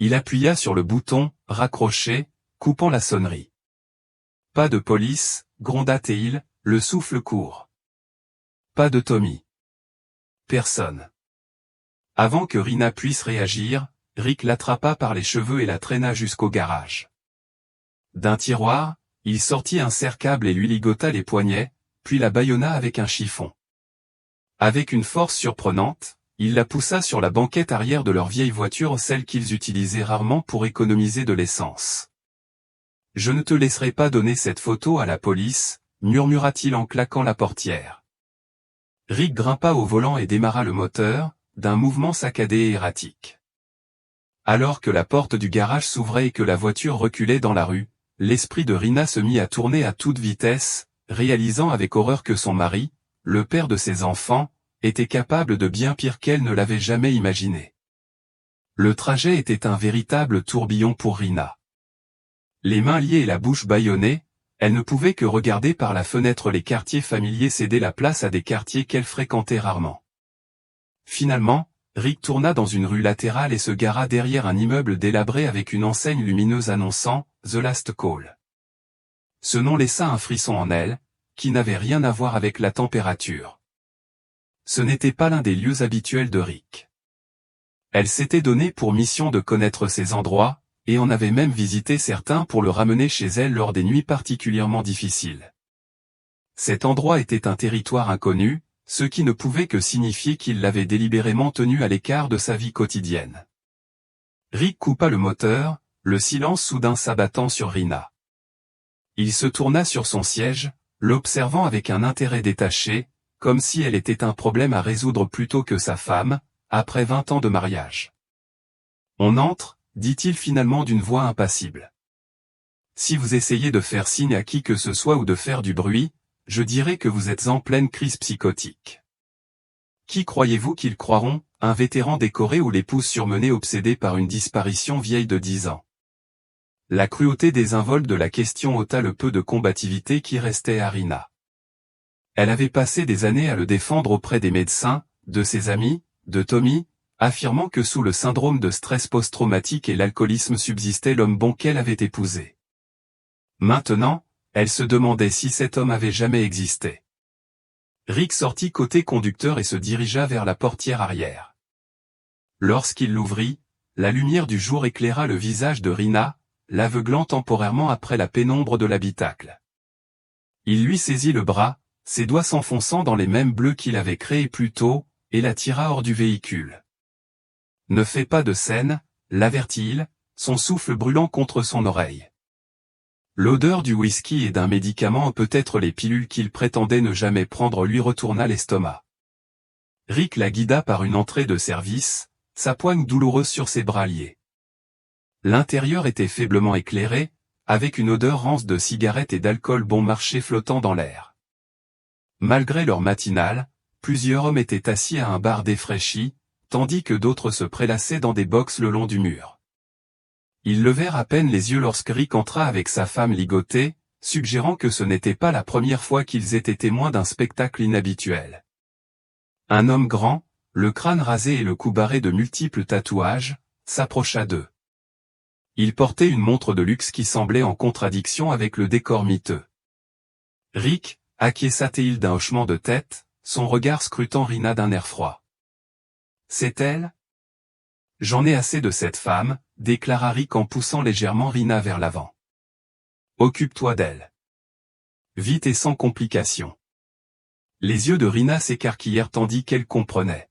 Il appuya sur le bouton « Raccrocher », coupant la sonnerie. Pas de police, gronda-t-il, le souffle court. Pas de Tommy. Personne. Avant que Rina puisse réagir, Rick l'attrapa par les cheveux et la traîna jusqu'au garage. D'un tiroir, il sortit un serre-câble et lui ligota les poignets, puis la bâillonna avec un chiffon. Avec une force surprenante, il la poussa sur la banquette arrière de leur vieille voiture, celle qu'ils utilisaient rarement pour économiser de l'essence. « Je ne te laisserai pas donner cette photo à la police », murmura-t-il en claquant la portière. Rick grimpa au volant et démarra le moteur, d'un mouvement saccadé et erratique. Alors que la porte du garage s'ouvrait et que la voiture reculait dans la rue, l'esprit de Rina se mit à tourner à toute vitesse, réalisant avec horreur que son mari, le père de ses enfants, était capable de bien pire qu'elle ne l'avait jamais imaginé. Le trajet était un véritable tourbillon pour Rina. Les mains liées et la bouche bâillonnée, elle ne pouvait que regarder par la fenêtre les quartiers familiers céder la place à des quartiers qu'elle fréquentait rarement. Finalement, Rick tourna dans une rue latérale et se gara derrière un immeuble délabré avec une enseigne lumineuse annonçant « The Last Call ». Ce nom laissa un frisson en elle, qui n'avait rien à voir avec la température. Ce n'était pas l'un des lieux habituels de Rick. Elle s'était donnée pour mission de connaître ces endroits, et en avait même visité certains pour le ramener chez elle lors des nuits particulièrement difficiles. Cet endroit était un territoire inconnu, ce qui ne pouvait que signifier qu'il l'avait délibérément tenu à l'écart de sa vie quotidienne. Rick coupa le moteur, le silence soudain s'abattant sur Rina. Il se tourna sur son siège, l'observant avec un intérêt détaché, comme si elle était un problème à résoudre plutôt que sa femme, après 20 ans de mariage. « On entre », dit-il finalement d'une voix impassible. « Si vous essayez de faire signe à qui que ce soit ou de faire du bruit, je dirais que vous êtes en pleine crise psychotique. Qui croyez-vous qu'ils croiront, un vétéran décoré ou l'épouse surmenée obsédée par une disparition vieille de 10 ans ?» La cruauté désinvolte de la question ôta le peu de combativité qui restait à Rina. Elle avait passé des années à le défendre auprès des médecins, de ses amis, de Tommy, affirmant que sous le syndrome de stress post-traumatique et l'alcoolisme subsistait l'homme bon qu'elle avait épousé. Maintenant, elle se demandait si cet homme avait jamais existé. Rick sortit côté conducteur et se dirigea vers la portière arrière. Lorsqu'il l'ouvrit, la lumière du jour éclaira le visage de Rina, l'aveuglant temporairement après la pénombre de l'habitacle. Il lui saisit le bras, ses doigts s'enfonçant dans les mêmes bleus qu'il avait créés plus tôt, et la tira hors du véhicule. « Ne fais pas de scène », l'avertit-il, son souffle brûlant contre son oreille. L'odeur du whisky et d'un médicament, peut-être les pilules qu'il prétendait ne jamais prendre, lui retourna l'estomac. Rick la guida par une entrée de service, sa poigne douloureuse sur ses bras liés. L'intérieur était faiblement éclairé, avec une odeur rance de cigarettes et d'alcool bon marché flottant dans l'air. Malgré l'heure matinale, plusieurs hommes étaient assis à un bar défraîchi, tandis que d'autres se prélassaient dans des box le long du mur. Ils levèrent à peine les yeux lorsque Rick entra avec sa femme ligotée, suggérant que ce n'était pas la première fois qu'ils étaient témoins d'un spectacle inhabituel. Un homme grand, le crâne rasé et le cou barré de multiples tatouages, s'approcha d'eux. Il portait une montre de luxe qui semblait en contradiction avec le décor miteux. Rick, acquiesça-t-il d'un hochement de tête, son regard scrutant Rina d'un air froid. « C'est elle ? J'en ai assez de cette femme, » déclara Rick en poussant légèrement Rina vers l'avant. « Occupe-toi d'elle. Vite et sans complication. » Les yeux de Rina s'écarquillèrent tandis qu'elle comprenait.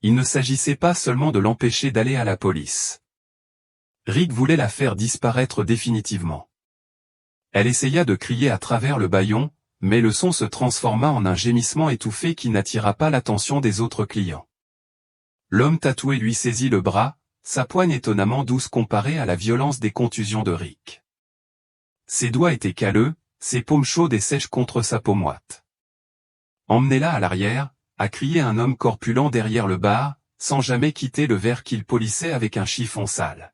Il ne s'agissait pas seulement de l'empêcher d'aller à la police. Rick voulait la faire disparaître définitivement. Elle essaya de crier à travers le bâillon, mais le son se transforma en un gémissement étouffé qui n'attira pas l'attention des autres clients. L'homme tatoué lui saisit le bras, sa poigne étonnamment douce comparée à la violence des contusions de Rick. Ses doigts étaient calleux, ses paumes chaudes et sèches contre sa peau moite. « Emmenez-la à l'arrière », a crié un homme corpulent derrière le bar, sans jamais quitter le verre qu'il polissait avec un chiffon sale.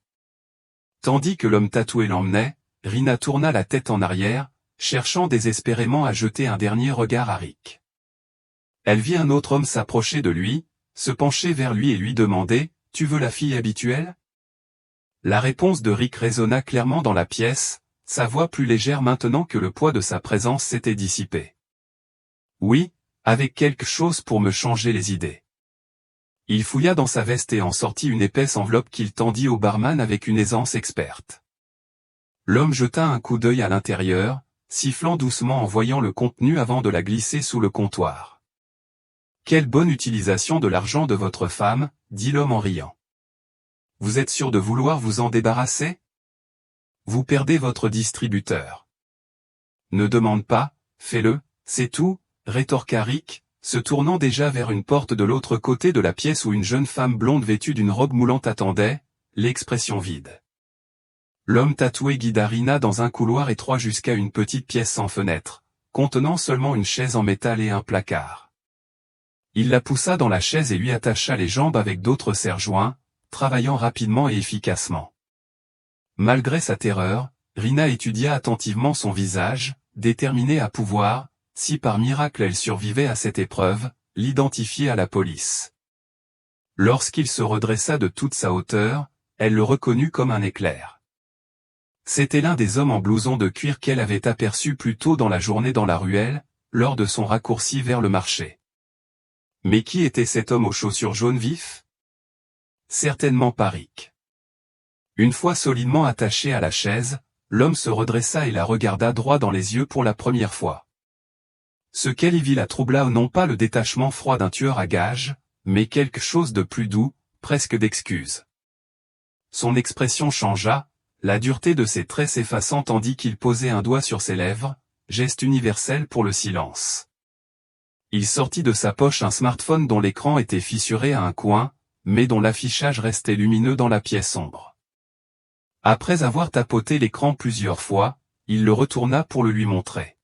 Tandis que l'homme tatoué l'emmenait, Rina tourna la tête en arrière, cherchant désespérément à jeter un dernier regard à Rick. Elle vit un autre homme s'approcher de lui, se pencher vers lui et lui demander « Tu veux la fille habituelle ?» La réponse de Rick résonna clairement dans la pièce, sa voix plus légère maintenant que le poids de sa présence s'était dissipé. « Oui, avec quelque chose pour me changer les idées. » Il fouilla dans sa veste et en sortit une épaisse enveloppe qu'il tendit au barman avec une aisance experte. L'homme jeta un coup d'œil à l'intérieur, sifflant doucement en voyant le contenu avant de la glisser sous le comptoir. « Quelle bonne utilisation de l'argent de votre femme, » dit l'homme en riant. « Vous êtes sûr de vouloir vous en débarrasser ? Vous perdez votre distributeur. »« Ne demande pas, fais-le, c'est tout, » rétorqua Rick, se tournant déjà vers une porte de l'autre côté de la pièce où une jeune femme blonde vêtue d'une robe moulante attendait, l'expression vide. L'homme tatoué guida Rina dans un couloir étroit jusqu'à une petite pièce sans fenêtre, contenant seulement une chaise en métal et un placard. Il la poussa dans la chaise et lui attacha les jambes avec d'autres serre-joints, travaillant rapidement et efficacement. Malgré sa terreur, Rina étudia attentivement son visage, déterminée à pouvoir, si par miracle elle survivait à cette épreuve, l'identifier à la police. Lorsqu'il se redressa de toute sa hauteur, elle le reconnut comme un éclair. C'était l'un des hommes en blouson de cuir qu'elle avait aperçu plus tôt dans la journée dans la ruelle, lors de son raccourci vers le marché. Mais qui était cet homme aux chaussures jaunes vifs ? Certainement pas Rick. Une fois solidement attaché à la chaise, l'homme se redressa et la regarda droit dans les yeux pour la première fois. Ce qu'elle y vit la troubla non pas le détachement froid d'un tueur à gages, mais quelque chose de plus doux, presque d'excuse. Son expression changea, la dureté de ses traits s'effaçant tandis qu'il posait un doigt sur ses lèvres, geste universel pour le silence. Il sortit de sa poche un smartphone dont l'écran était fissuré à un coin, mais dont l'affichage restait lumineux dans la pièce sombre. Après avoir tapoté l'écran plusieurs fois, il le retourna pour le lui montrer.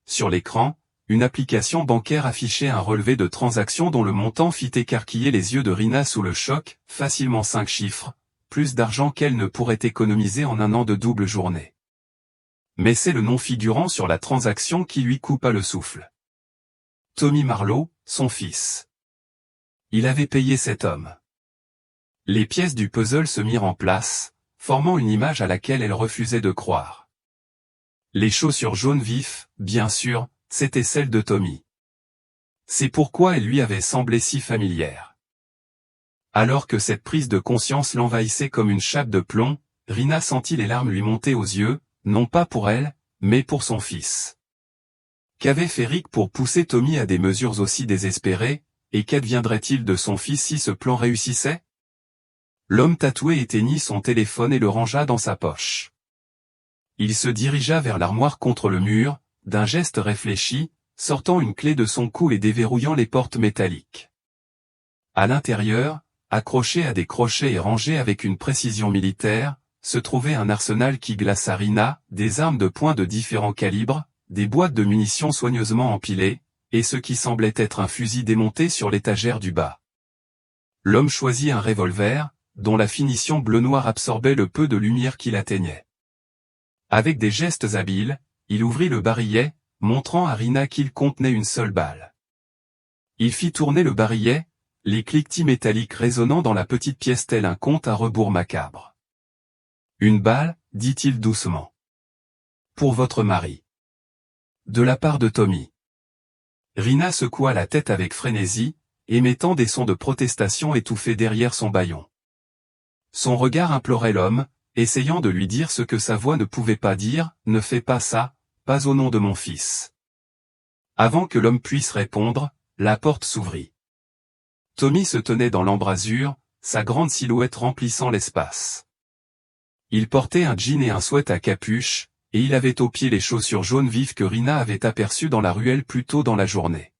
Sur l'écran, une application bancaire affichait un relevé de transactions dont le montant fit écarquiller les yeux de Rina sous le choc, facilement 5 chiffres, plus d'argent qu'elle ne pourrait économiser en un an de double journée. Mais c'est le nom figurant sur la transaction qui lui coupa le souffle. Tommy Marlowe, son fils. Il avait payé cet homme. Les pièces du puzzle se mirent en place, formant une image à laquelle elle refusait de croire. Les chaussures jaunes vifs, bien sûr, c'étaient celles de Tommy. C'est pourquoi elles lui avaient semblé si familières. Alors que cette prise de conscience l'envahissait comme une chape de plomb, Rina sentit les larmes lui monter aux yeux, non pas pour elle, mais pour son fils. Qu'avait fait Rick pour pousser Tommy à des mesures aussi désespérées, et qu'adviendrait-il de son fils si ce plan réussissait ? L'homme tatoué éteignit son téléphone et le rangea dans sa poche. Il se dirigea vers l'armoire contre le mur, d'un geste réfléchi, sortant une clé de son cou et déverrouillant les portes métalliques. À l'intérieur, accroché à des crochets et rangé avec une précision militaire, se trouvait un arsenal qui glaça Rina, des armes de poing de différents calibres, des boîtes de munitions soigneusement empilées, et ce qui semblait être un fusil démonté sur l'étagère du bas. L'homme choisit un revolver, dont la finition bleu-noir absorbait le peu de lumière qui l'atteignait. Avec des gestes habiles, il ouvrit le barillet, montrant à Rina qu'il contenait une seule balle. Il fit tourner le barillet, les cliquetis métalliques résonnant dans la petite pièce tel un conte à rebours macabre. « Une balle, dit-il doucement. Pour votre mari. » De la part de Tommy. Rina secoua la tête avec frénésie, émettant des sons de protestation étouffés derrière son bâillon. Son regard implorait l'homme, essayant de lui dire ce que sa voix ne pouvait pas dire, « Ne fais pas ça, pas au nom de mon fils. » Avant que l'homme puisse répondre, la porte s'ouvrit. Tommy se tenait dans l'embrasure, sa grande silhouette remplissant l'espace. Il portait un jean et un sweat à capuche, et il avait aux pieds les chaussures jaunes vives que Rina avait aperçues dans la ruelle plus tôt dans la journée.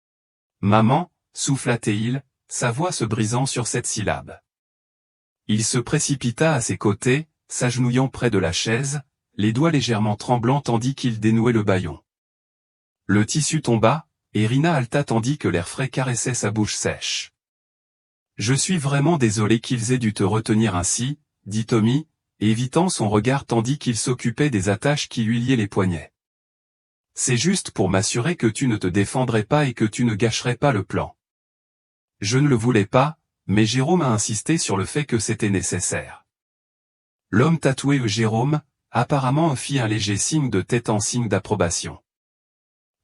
« Maman » souffla-t-il, sa voix se brisant sur cette syllabe. Il se précipita à ses côtés, s'agenouillant près de la chaise, les doigts légèrement tremblants tandis qu'il dénouait le bâillon. Le tissu tomba, et Rina halta tandis que l'air frais caressait sa bouche sèche. « Je suis vraiment désolé qu'ils aient dû te retenir ainsi, » dit Tommy, évitant son regard tandis qu'il s'occupait des attaches qui lui liaient les poignets. C'est juste pour m'assurer que tu ne te défendrais pas et que tu ne gâcherais pas le plan. Je ne le voulais pas, mais Jérôme a insisté sur le fait que c'était nécessaire. L'homme tatoué Jérôme, apparemment fit un léger signe de tête en signe d'approbation.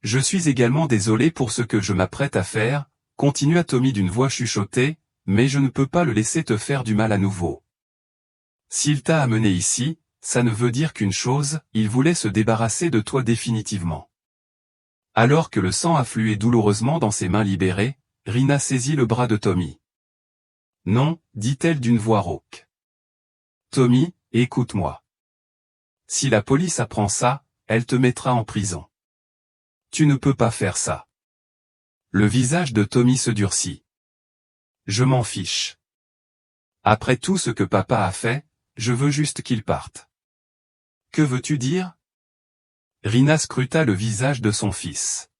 Je suis également désolé pour ce que je m'apprête à faire, continua Tommy d'une voix chuchotée, mais je ne peux pas le laisser te faire du mal à nouveau. S'il t'a amené ici, ça ne veut dire qu'une chose, il voulait se débarrasser de toi définitivement. Alors que le sang affluait douloureusement dans ses mains libérées, Rina saisit le bras de Tommy. Non, dit-elle d'une voix rauque. Tommy, écoute-moi. Si la police apprend ça, elle te mettra en prison. Tu ne peux pas faire ça. Le visage de Tommy se durcit. Je m'en fiche. Après tout ce que papa a fait, je veux juste qu'il parte. Que veux-tu dire? Rina scruta le visage de son fils.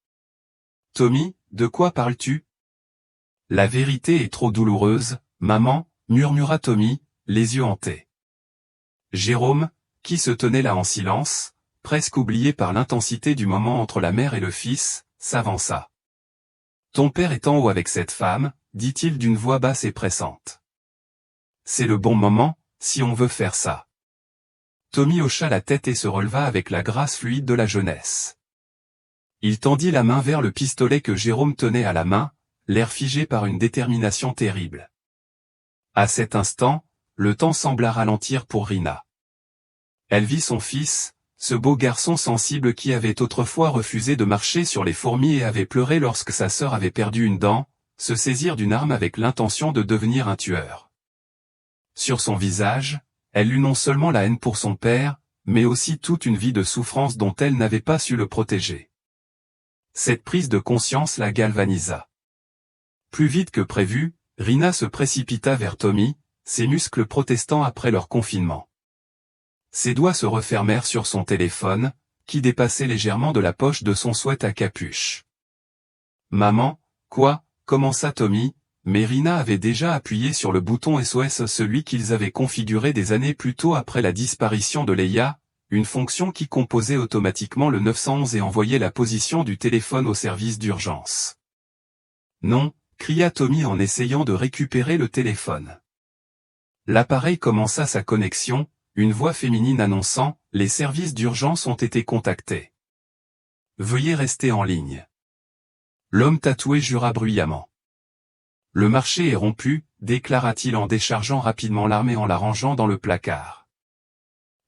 Tommy, de quoi parles-tu? La vérité est trop douloureuse, maman, murmura Tommy, les yeux hantés. Jérôme, qui se tenait là en silence, presque oublié par l'intensité du moment entre la mère et le fils, s'avança. Ton père est en haut avec cette femme, dit-il d'une voix basse et pressante. C'est le bon moment, si on veut faire ça. Tommy hocha la tête et se releva avec la grâce fluide de la jeunesse. Il tendit la main vers le pistolet que Jérôme tenait à la main, l'air figé par une détermination terrible. À cet instant, le temps sembla ralentir pour Rina. Elle vit son fils, ce beau garçon sensible qui avait autrefois refusé de marcher sur les fourmis et avait pleuré lorsque sa sœur avait perdu une dent, se saisir d'une arme avec l'intention de devenir un tueur. Sur son visage, elle eut non seulement la haine pour son père, mais aussi toute une vie de souffrance dont elle n'avait pas su le protéger. Cette prise de conscience la galvanisa. Plus vite que prévu, Rina se précipita vers Tommy, ses muscles protestant après leur confinement. Ses doigts se refermèrent sur son téléphone, qui dépassait légèrement de la poche de son sweat à capuche. Maman, quoi, commença Tommy, mais Rina avait déjà appuyé sur le bouton SOS, celui qu'ils avaient configuré des années plus tôt après la disparition de Leia, une fonction qui composait automatiquement le 911 et envoyait la position du téléphone au service d'urgence. Non, cria Tommy en essayant de récupérer le téléphone. L'appareil commença sa connexion, une voix féminine annonçant « Les services d'urgence ont été contactés. Veuillez rester en ligne. » L'homme tatoué jura bruyamment. « Le marché est rompu, déclara-t-il en déchargeant rapidement l'arme et en la rangeant dans le placard.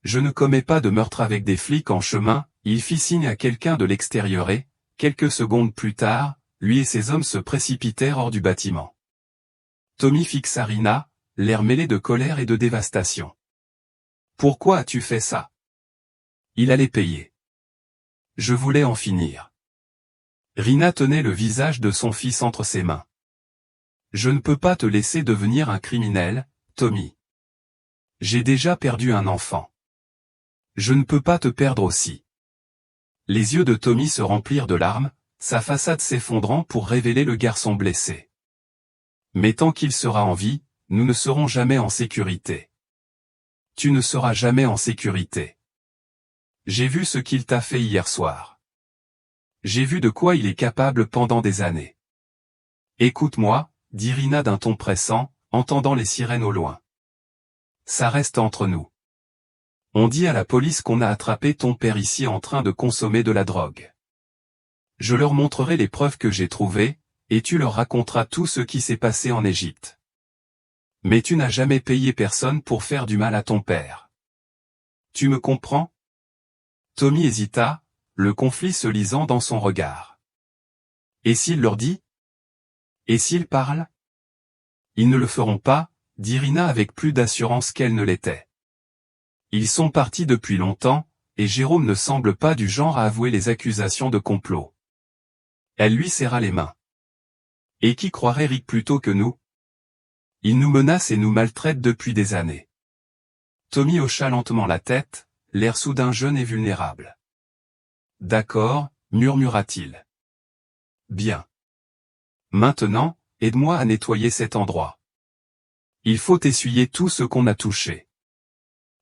Je ne commets pas de meurtre avec des flics en chemin, il fit signe à quelqu'un de l'extérieur et, quelques secondes plus tard, lui et ses hommes se précipitèrent hors du bâtiment. Tommy fixa Rina, l'air mêlé de colère et de dévastation. Pourquoi as-tu fait ça? Il allait payer. Je voulais en finir. Rina tenait le visage de son fils entre ses mains. Je ne peux pas te laisser devenir un criminel, Tommy. J'ai déjà perdu un enfant. Je ne peux pas te perdre aussi. Les yeux de Tommy se remplirent de larmes, sa façade s'effondrant pour révéler le garçon blessé. Mais tant qu'il sera en vie, nous ne serons jamais en sécurité. Tu ne seras jamais en sécurité. J'ai vu ce qu'il t'a fait hier soir. J'ai vu de quoi il est capable pendant des années. Écoute-moi, dit Rina d'un ton pressant, entendant les sirènes au loin. Ça reste entre nous. On dit à la police qu'on a attrapé ton père ici en train de consommer de la drogue. Je leur montrerai les preuves que j'ai trouvées, et tu leur raconteras tout ce qui s'est passé en Égypte. Mais tu n'as jamais payé personne pour faire du mal à ton père. Tu me comprends? Tommy hésita, le conflit se lisant dans son regard. Et s'il leur dit? Et s'ils parlent? Ils ne le feront pas, dit Rina avec plus d'assurance qu'elle ne l'était. Ils sont partis depuis longtemps, et Jérôme ne semble pas du genre à avouer les accusations de complot. Elle lui serra les mains. Et qui croirait Rick plutôt que nous? Il nous menace et nous maltraite depuis des années. Tommy hocha lentement la tête, l'air soudain jeune et vulnérable. D'accord, murmura-t-il. Bien. Maintenant, aide-moi à nettoyer cet endroit. Il faut essuyer tout ce qu'on a touché.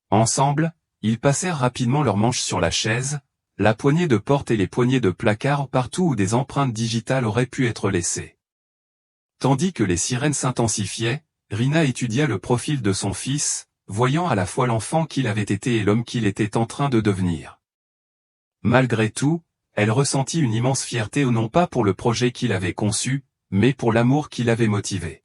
Ensemble, ils passèrent rapidement leurs manches sur la chaise, la poignée de porte et les poignées de placard partout où des empreintes digitales auraient pu être laissées. Tandis que les sirènes s'intensifiaient, Rina étudia le profil de son fils, voyant à la fois l'enfant qu'il avait été et l'homme qu'il était en train de devenir. Malgré tout, elle ressentit une immense fierté non pas pour le projet qu'il avait conçu, mais pour l'amour qui l'avait motivé.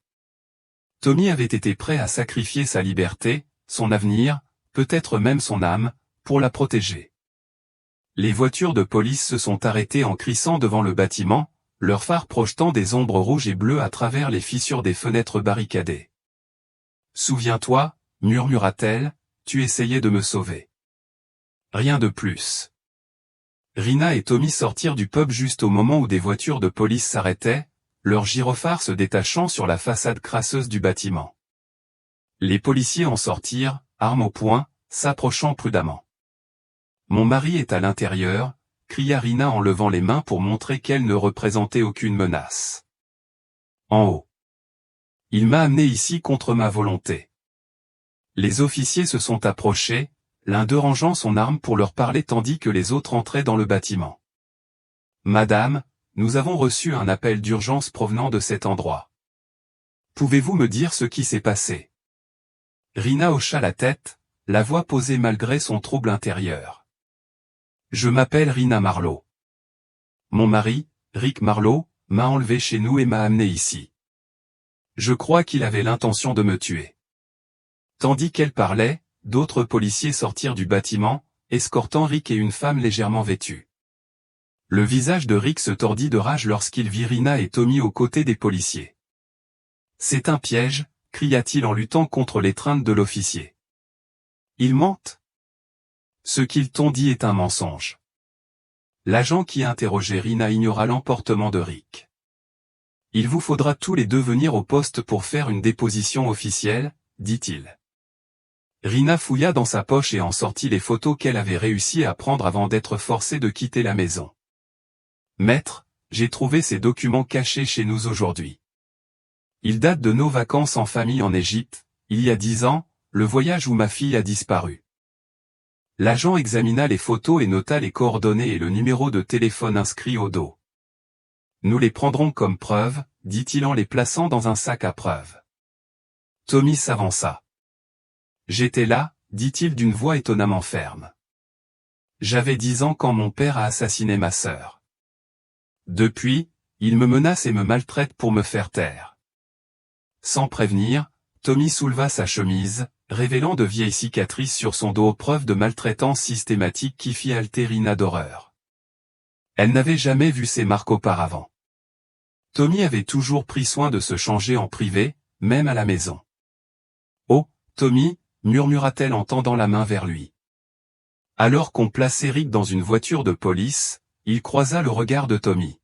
Tommy avait été prêt à sacrifier sa liberté, son avenir, peut-être même son âme, pour la protéger. Les voitures de police se sont arrêtées en crissant devant le bâtiment, leurs phares projetant des ombres rouges et bleues à travers les fissures des fenêtres barricadées. « Souviens-toi, murmura-t-elle, tu essayais de me sauver. » Rien de plus. Rina et Tommy sortirent du pub juste au moment où des voitures de police s'arrêtaient, leurs gyrophares se détachant sur la façade crasseuse du bâtiment. Les policiers en sortirent, armes au poing, s'approchant prudemment. « Mon mari est à l'intérieur », cria Rina en levant les mains pour montrer qu'elle ne représentait aucune menace. En haut. Il m'a amené ici contre ma volonté. Les officiers se sont approchés, l'un d'eux rangeant son arme pour leur parler tandis que les autres entraient dans le bâtiment. Madame, nous avons reçu un appel d'urgence provenant de cet endroit. Pouvez-vous me dire ce qui s'est passé? Rina hocha la tête, la voix posée malgré son trouble intérieur. Je m'appelle Rina Marlowe. Mon mari, Rick Marlowe, m'a enlevé chez nous et m'a amené ici. Je crois qu'il avait l'intention de me tuer. Tandis qu'elle parlait, d'autres policiers sortirent du bâtiment, escortant Rick et une femme légèrement vêtue. Le visage de Rick se tordit de rage lorsqu'il vit Rina et Tommy aux côtés des policiers. « C'est un piège », cria-t-il en luttant contre l'étreinte de l'officier. « Ils mentent. Ce qu'ils t'ont dit est un mensonge. » L'agent qui interrogeait Rina ignora l'emportement de Rick. « Il vous faudra tous les deux venir au poste pour faire une déposition officielle, » dit-il. Rina fouilla dans sa poche et en sortit les photos qu'elle avait réussi à prendre avant d'être forcée de quitter la maison. « Maître, j'ai trouvé ces documents cachés chez nous aujourd'hui. Ils datent de nos vacances en famille en Égypte, il y a 10 ans, le voyage où ma fille a disparu. » L'agent examina les photos et nota les coordonnées et le numéro de téléphone inscrit au dos. « Nous les prendrons comme preuve, » dit-il en les plaçant dans un sac à preuves. Tommy s'avança. « J'étais là, » dit-il d'une voix étonnamment ferme. « J'avais 10 ans quand mon père a assassiné ma sœur. Depuis, il me menace et me maltraite pour me faire taire. » Sans prévenir, Tommy souleva sa chemise, révélant de vieilles cicatrices sur son dos, preuve de maltraitance systématique qui fit halter Rina d'horreur. Elle n'avait jamais vu ces marques auparavant. Tommy avait toujours pris soin de se changer en privé, même à la maison. « Oh, Tommy » murmura-t-elle en tendant la main vers lui. Alors qu'on plaçait Rick dans une voiture de police, il croisa le regard de Tommy.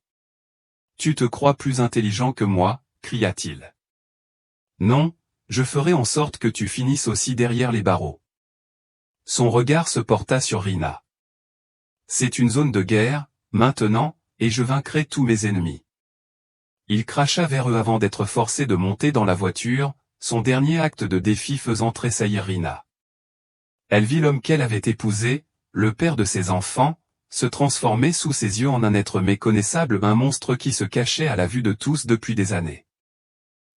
« Tu te crois plus intelligent que moi » cria-t-il. « Non, je ferai en sorte que tu finisses aussi derrière les barreaux. » Son regard se porta sur Rina. « C'est une zone de guerre, maintenant, et je vaincrai tous mes ennemis. » Il cracha vers eux avant d'être forcé de monter dans la voiture, son dernier acte de défi faisant tressaillir Rina. Elle vit l'homme qu'elle avait épousé, le père de ses enfants, se transformer sous ses yeux en un être méconnaissable, un monstre qui se cachait à la vue de tous depuis des années.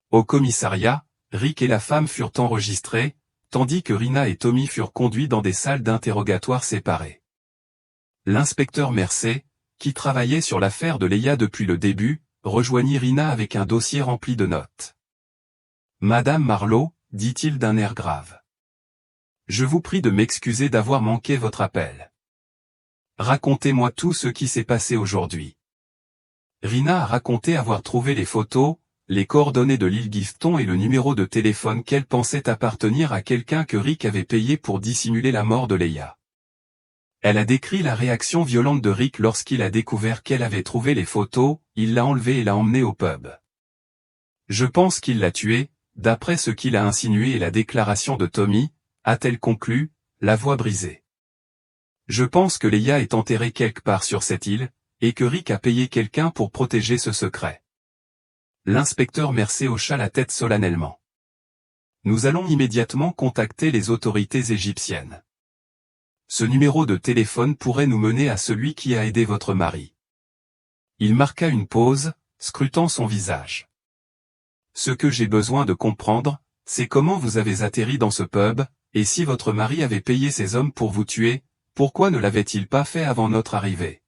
Au commissariat, Rick et la femme furent enregistrés, tandis que Rina et Tommy furent conduits dans des salles d'interrogatoire séparées. L'inspecteur Mercer, qui travaillait sur l'affaire de Leia depuis le début, rejoignit Rina avec un dossier rempli de notes. « Madame Marlowe, » dit-il d'un air grave. « Je vous prie de m'excuser d'avoir manqué votre appel. Racontez-moi tout ce qui s'est passé aujourd'hui. » Rina a raconté avoir trouvé les photos, les coordonnées de l'île Gifton et le numéro de téléphone qu'elle pensait appartenir à quelqu'un que Rick avait payé pour dissimuler la mort de Leia. Elle a décrit la réaction violente de Rick lorsqu'il a découvert qu'elle avait trouvé les photos, il l'a enlevée et l'a emmenée au pub. « Je pense qu'il l'a tuée, d'après ce qu'il a insinué et la déclaration de Tommy, » a-t-elle conclu, la voix brisée. « Je pense que Leia est enterrée quelque part sur cette île, et que Rick a payé quelqu'un pour protéger ce secret. » L'inspecteur Mercer hocha la tête solennellement. « Nous allons immédiatement contacter les autorités égyptiennes. Ce numéro de téléphone pourrait nous mener à celui qui a aidé votre mari. Il marqua une pause, scrutant son visage. Ce que j'ai besoin de comprendre, c'est comment vous avez atterri dans ce pub, et si votre mari avait payé ces hommes pour vous tuer, pourquoi ne l'avait-il pas fait avant notre arrivée?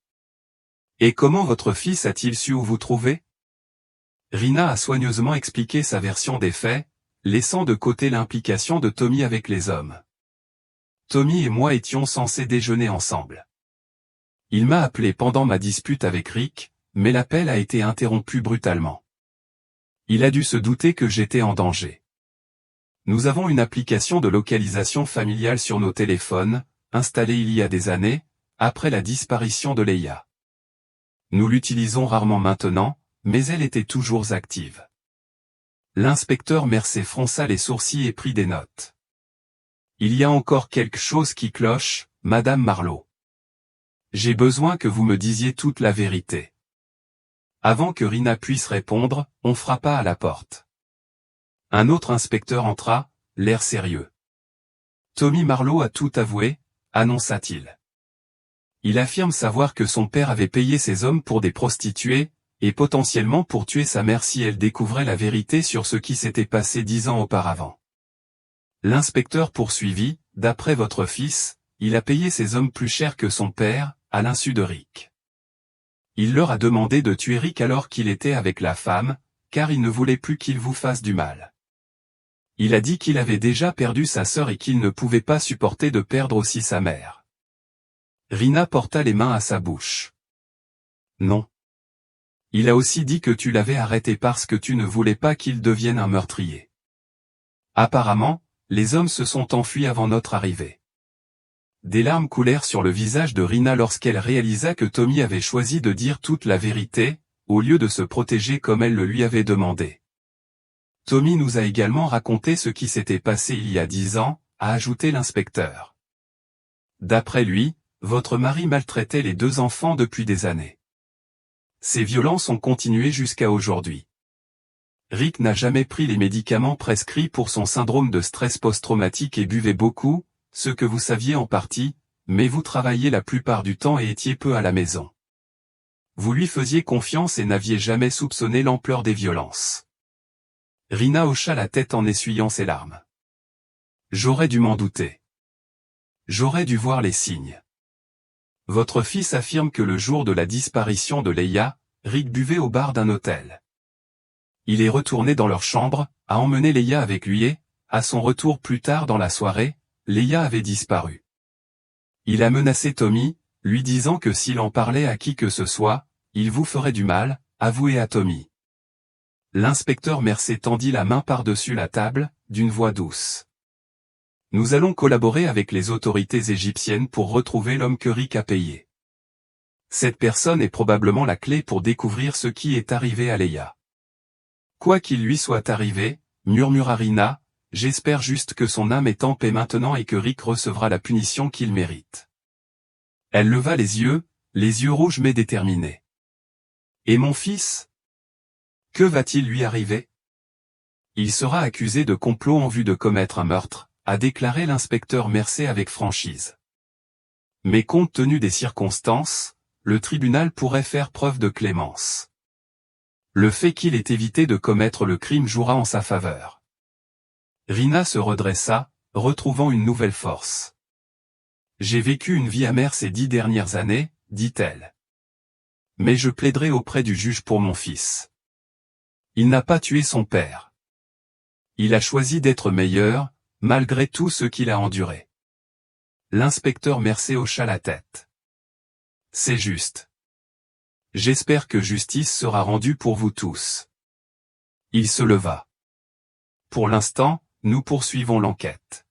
Et comment votre fils a-t-il su où vous trouver? Rina a soigneusement expliqué sa version des faits, laissant de côté l'implication de Tommy avec les hommes. Tommy et moi étions censés déjeuner ensemble. Il m'a appelé pendant ma dispute avec Rick, mais l'appel a été interrompu brutalement. Il a dû se douter que j'étais en danger. Nous avons une application de localisation familiale sur nos téléphones, installée il y a des années, après la disparition de Leia. Nous l'utilisons rarement maintenant, mais elle était toujours active. L'inspecteur Mercer fronça les sourcils et prit des notes. Il y a encore quelque chose qui cloche, Madame Marlowe. J'ai besoin que vous me disiez toute la vérité. Avant que Rina puisse répondre, on frappa à la porte. Un autre inspecteur entra, l'air sérieux. Tommy Marlowe a tout avoué, annonça-t-il. Il affirme savoir que son père avait payé ses hommes pour des prostituées, et potentiellement pour tuer sa mère si elle découvrait la vérité sur ce qui s'était passé 10 ans auparavant. L'inspecteur poursuivit, d'après votre fils, il a payé ses hommes plus cher que son père, à l'insu de Rick. Il leur a demandé de tuer Rick alors qu'il était avec la femme, car il ne voulait plus qu'il vous fasse du mal. Il a dit qu'il avait déjà perdu sa sœur et qu'il ne pouvait pas supporter de perdre aussi sa mère. Rina porta les mains à sa bouche. Non. Il a aussi dit que tu l'avais arrêté parce que tu ne voulais pas qu'il devienne un meurtrier. Apparemment, les hommes se sont enfuis avant notre arrivée. Des larmes coulèrent sur le visage de Rina lorsqu'elle réalisa que Tommy avait choisi de dire toute la vérité, au lieu de se protéger comme elle le lui avait demandé. Tommy nous a également raconté ce qui s'était passé il y a 10 ans, a ajouté l'inspecteur. D'après lui, votre mari maltraitait les 2 enfants depuis des années. Ces violences ont continué jusqu'à aujourd'hui. Rick n'a jamais pris les médicaments prescrits pour son syndrome de stress post-traumatique et buvait beaucoup, ce que vous saviez en partie, mais vous travailliez la plupart du temps et étiez peu à la maison. Vous lui faisiez confiance et n'aviez jamais soupçonné l'ampleur des violences. Rina hocha la tête en essuyant ses larmes. J'aurais dû m'en douter. J'aurais dû voir les signes. Votre fils affirme que le jour de la disparition de Leia, Rick buvait au bar d'un hôtel. Il est retourné dans leur chambre, a emmené Leia avec lui et, à son retour plus tard dans la soirée, Leia avait disparu. Il a menacé Tommy, lui disant que s'il en parlait à qui que ce soit, il vous ferait du mal, avoué à Tommy. L'inspecteur Mercer tendit la main par-dessus la table, d'une voix douce. Nous allons collaborer avec les autorités égyptiennes pour retrouver l'homme que Rick a payé. Cette personne est probablement la clé pour découvrir ce qui est arrivé à Leia. Quoi qu'il lui soit arrivé, murmura Rina, j'espère juste que son âme est en paix maintenant et que Rick recevra la punition qu'il mérite. Elle leva les yeux rouges mais déterminés. Et mon fils? Que va-t-il lui arriver? Il sera accusé de complot en vue de commettre un meurtre, a déclaré l'inspecteur Mercer avec franchise. Mais compte tenu des circonstances, le tribunal pourrait faire preuve de clémence. Le fait qu'il ait évité de commettre le crime jouera en sa faveur. Rina se redressa, retrouvant une nouvelle force. J'ai vécu une vie amère ces 10 dernières années, dit-elle. Mais je plaiderai auprès du juge pour mon fils. Il n'a pas tué son père. Il a choisi d'être meilleur, malgré tout ce qu'il a enduré. L'inspecteur Mercer hocha la tête. C'est juste. J'espère que justice sera rendue pour vous tous. Il se leva. Pour l'instant, nous poursuivons l'enquête.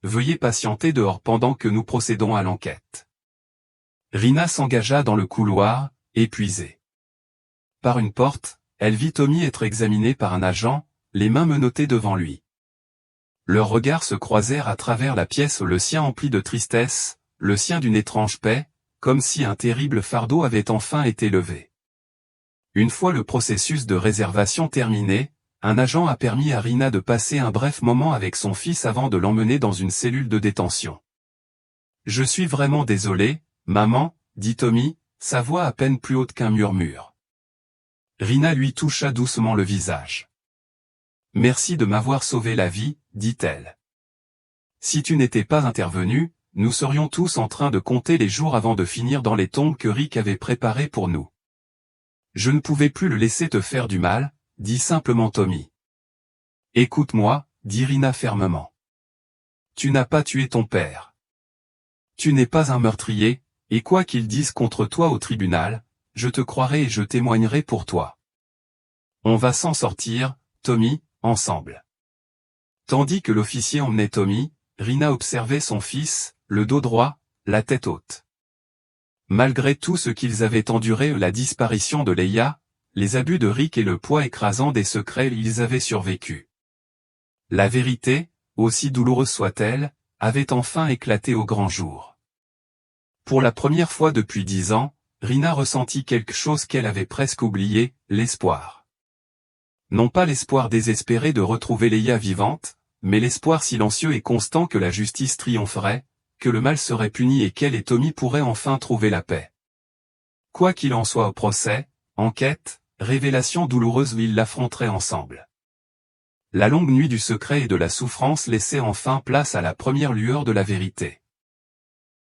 Veuillez patienter dehors pendant que nous procédons à l'enquête. Rina s'engagea dans le couloir, épuisée. Par une porte, elle vit Tommy être examiné par un agent, les mains menottées devant lui. Leurs regards se croisèrent à travers la pièce, le sien empli de tristesse, le sien d'une étrange paix, comme si un terrible fardeau avait enfin été levé. Une fois le processus de réservation terminé, un agent a permis à Rina de passer un bref moment avec son fils avant de l'emmener dans une cellule de détention. Je suis vraiment désolé, maman, dit Tommy, sa voix à peine plus haute qu'un murmure. Rina lui toucha doucement le visage. Merci de m'avoir sauvé la vie, dit-elle. Si tu n'étais pas intervenu, nous serions tous en train de compter les jours avant de finir dans les tombes que Rick avait préparées pour nous. Je ne pouvais plus le laisser te faire du mal, dit simplement Tommy. Écoute-moi, dit Rina fermement. Tu n'as pas tué ton père. Tu n'es pas un meurtrier, et quoi qu'ils disent contre toi au tribunal, je te croirai et je témoignerai pour toi. On va s'en sortir, Tommy, ensemble. Tandis que l'officier emmenait Tommy, Rina observait son fils, le dos droit, la tête haute. Malgré tout ce qu'ils avaient enduré, la disparition de Leia, les abus de Rick et le poids écrasant des secrets, ils avaient survécu. La vérité, aussi douloureuse soit-elle, avait enfin éclaté au grand jour. Pour la première fois depuis 10 ans, Rina ressentit quelque chose qu'elle avait presque oublié, l'espoir. Non pas l'espoir désespéré de retrouver Leia vivante, mais l'espoir silencieux et constant que la justice triompherait, que le mal serait puni et qu'elle et Tommy pourraient enfin trouver la paix. Quoi qu'il en soit au procès, enquête, révélation douloureuse, ils l'affronteraient ensemble. La longue nuit du secret et de la souffrance laissait enfin place à la première lueur de la vérité.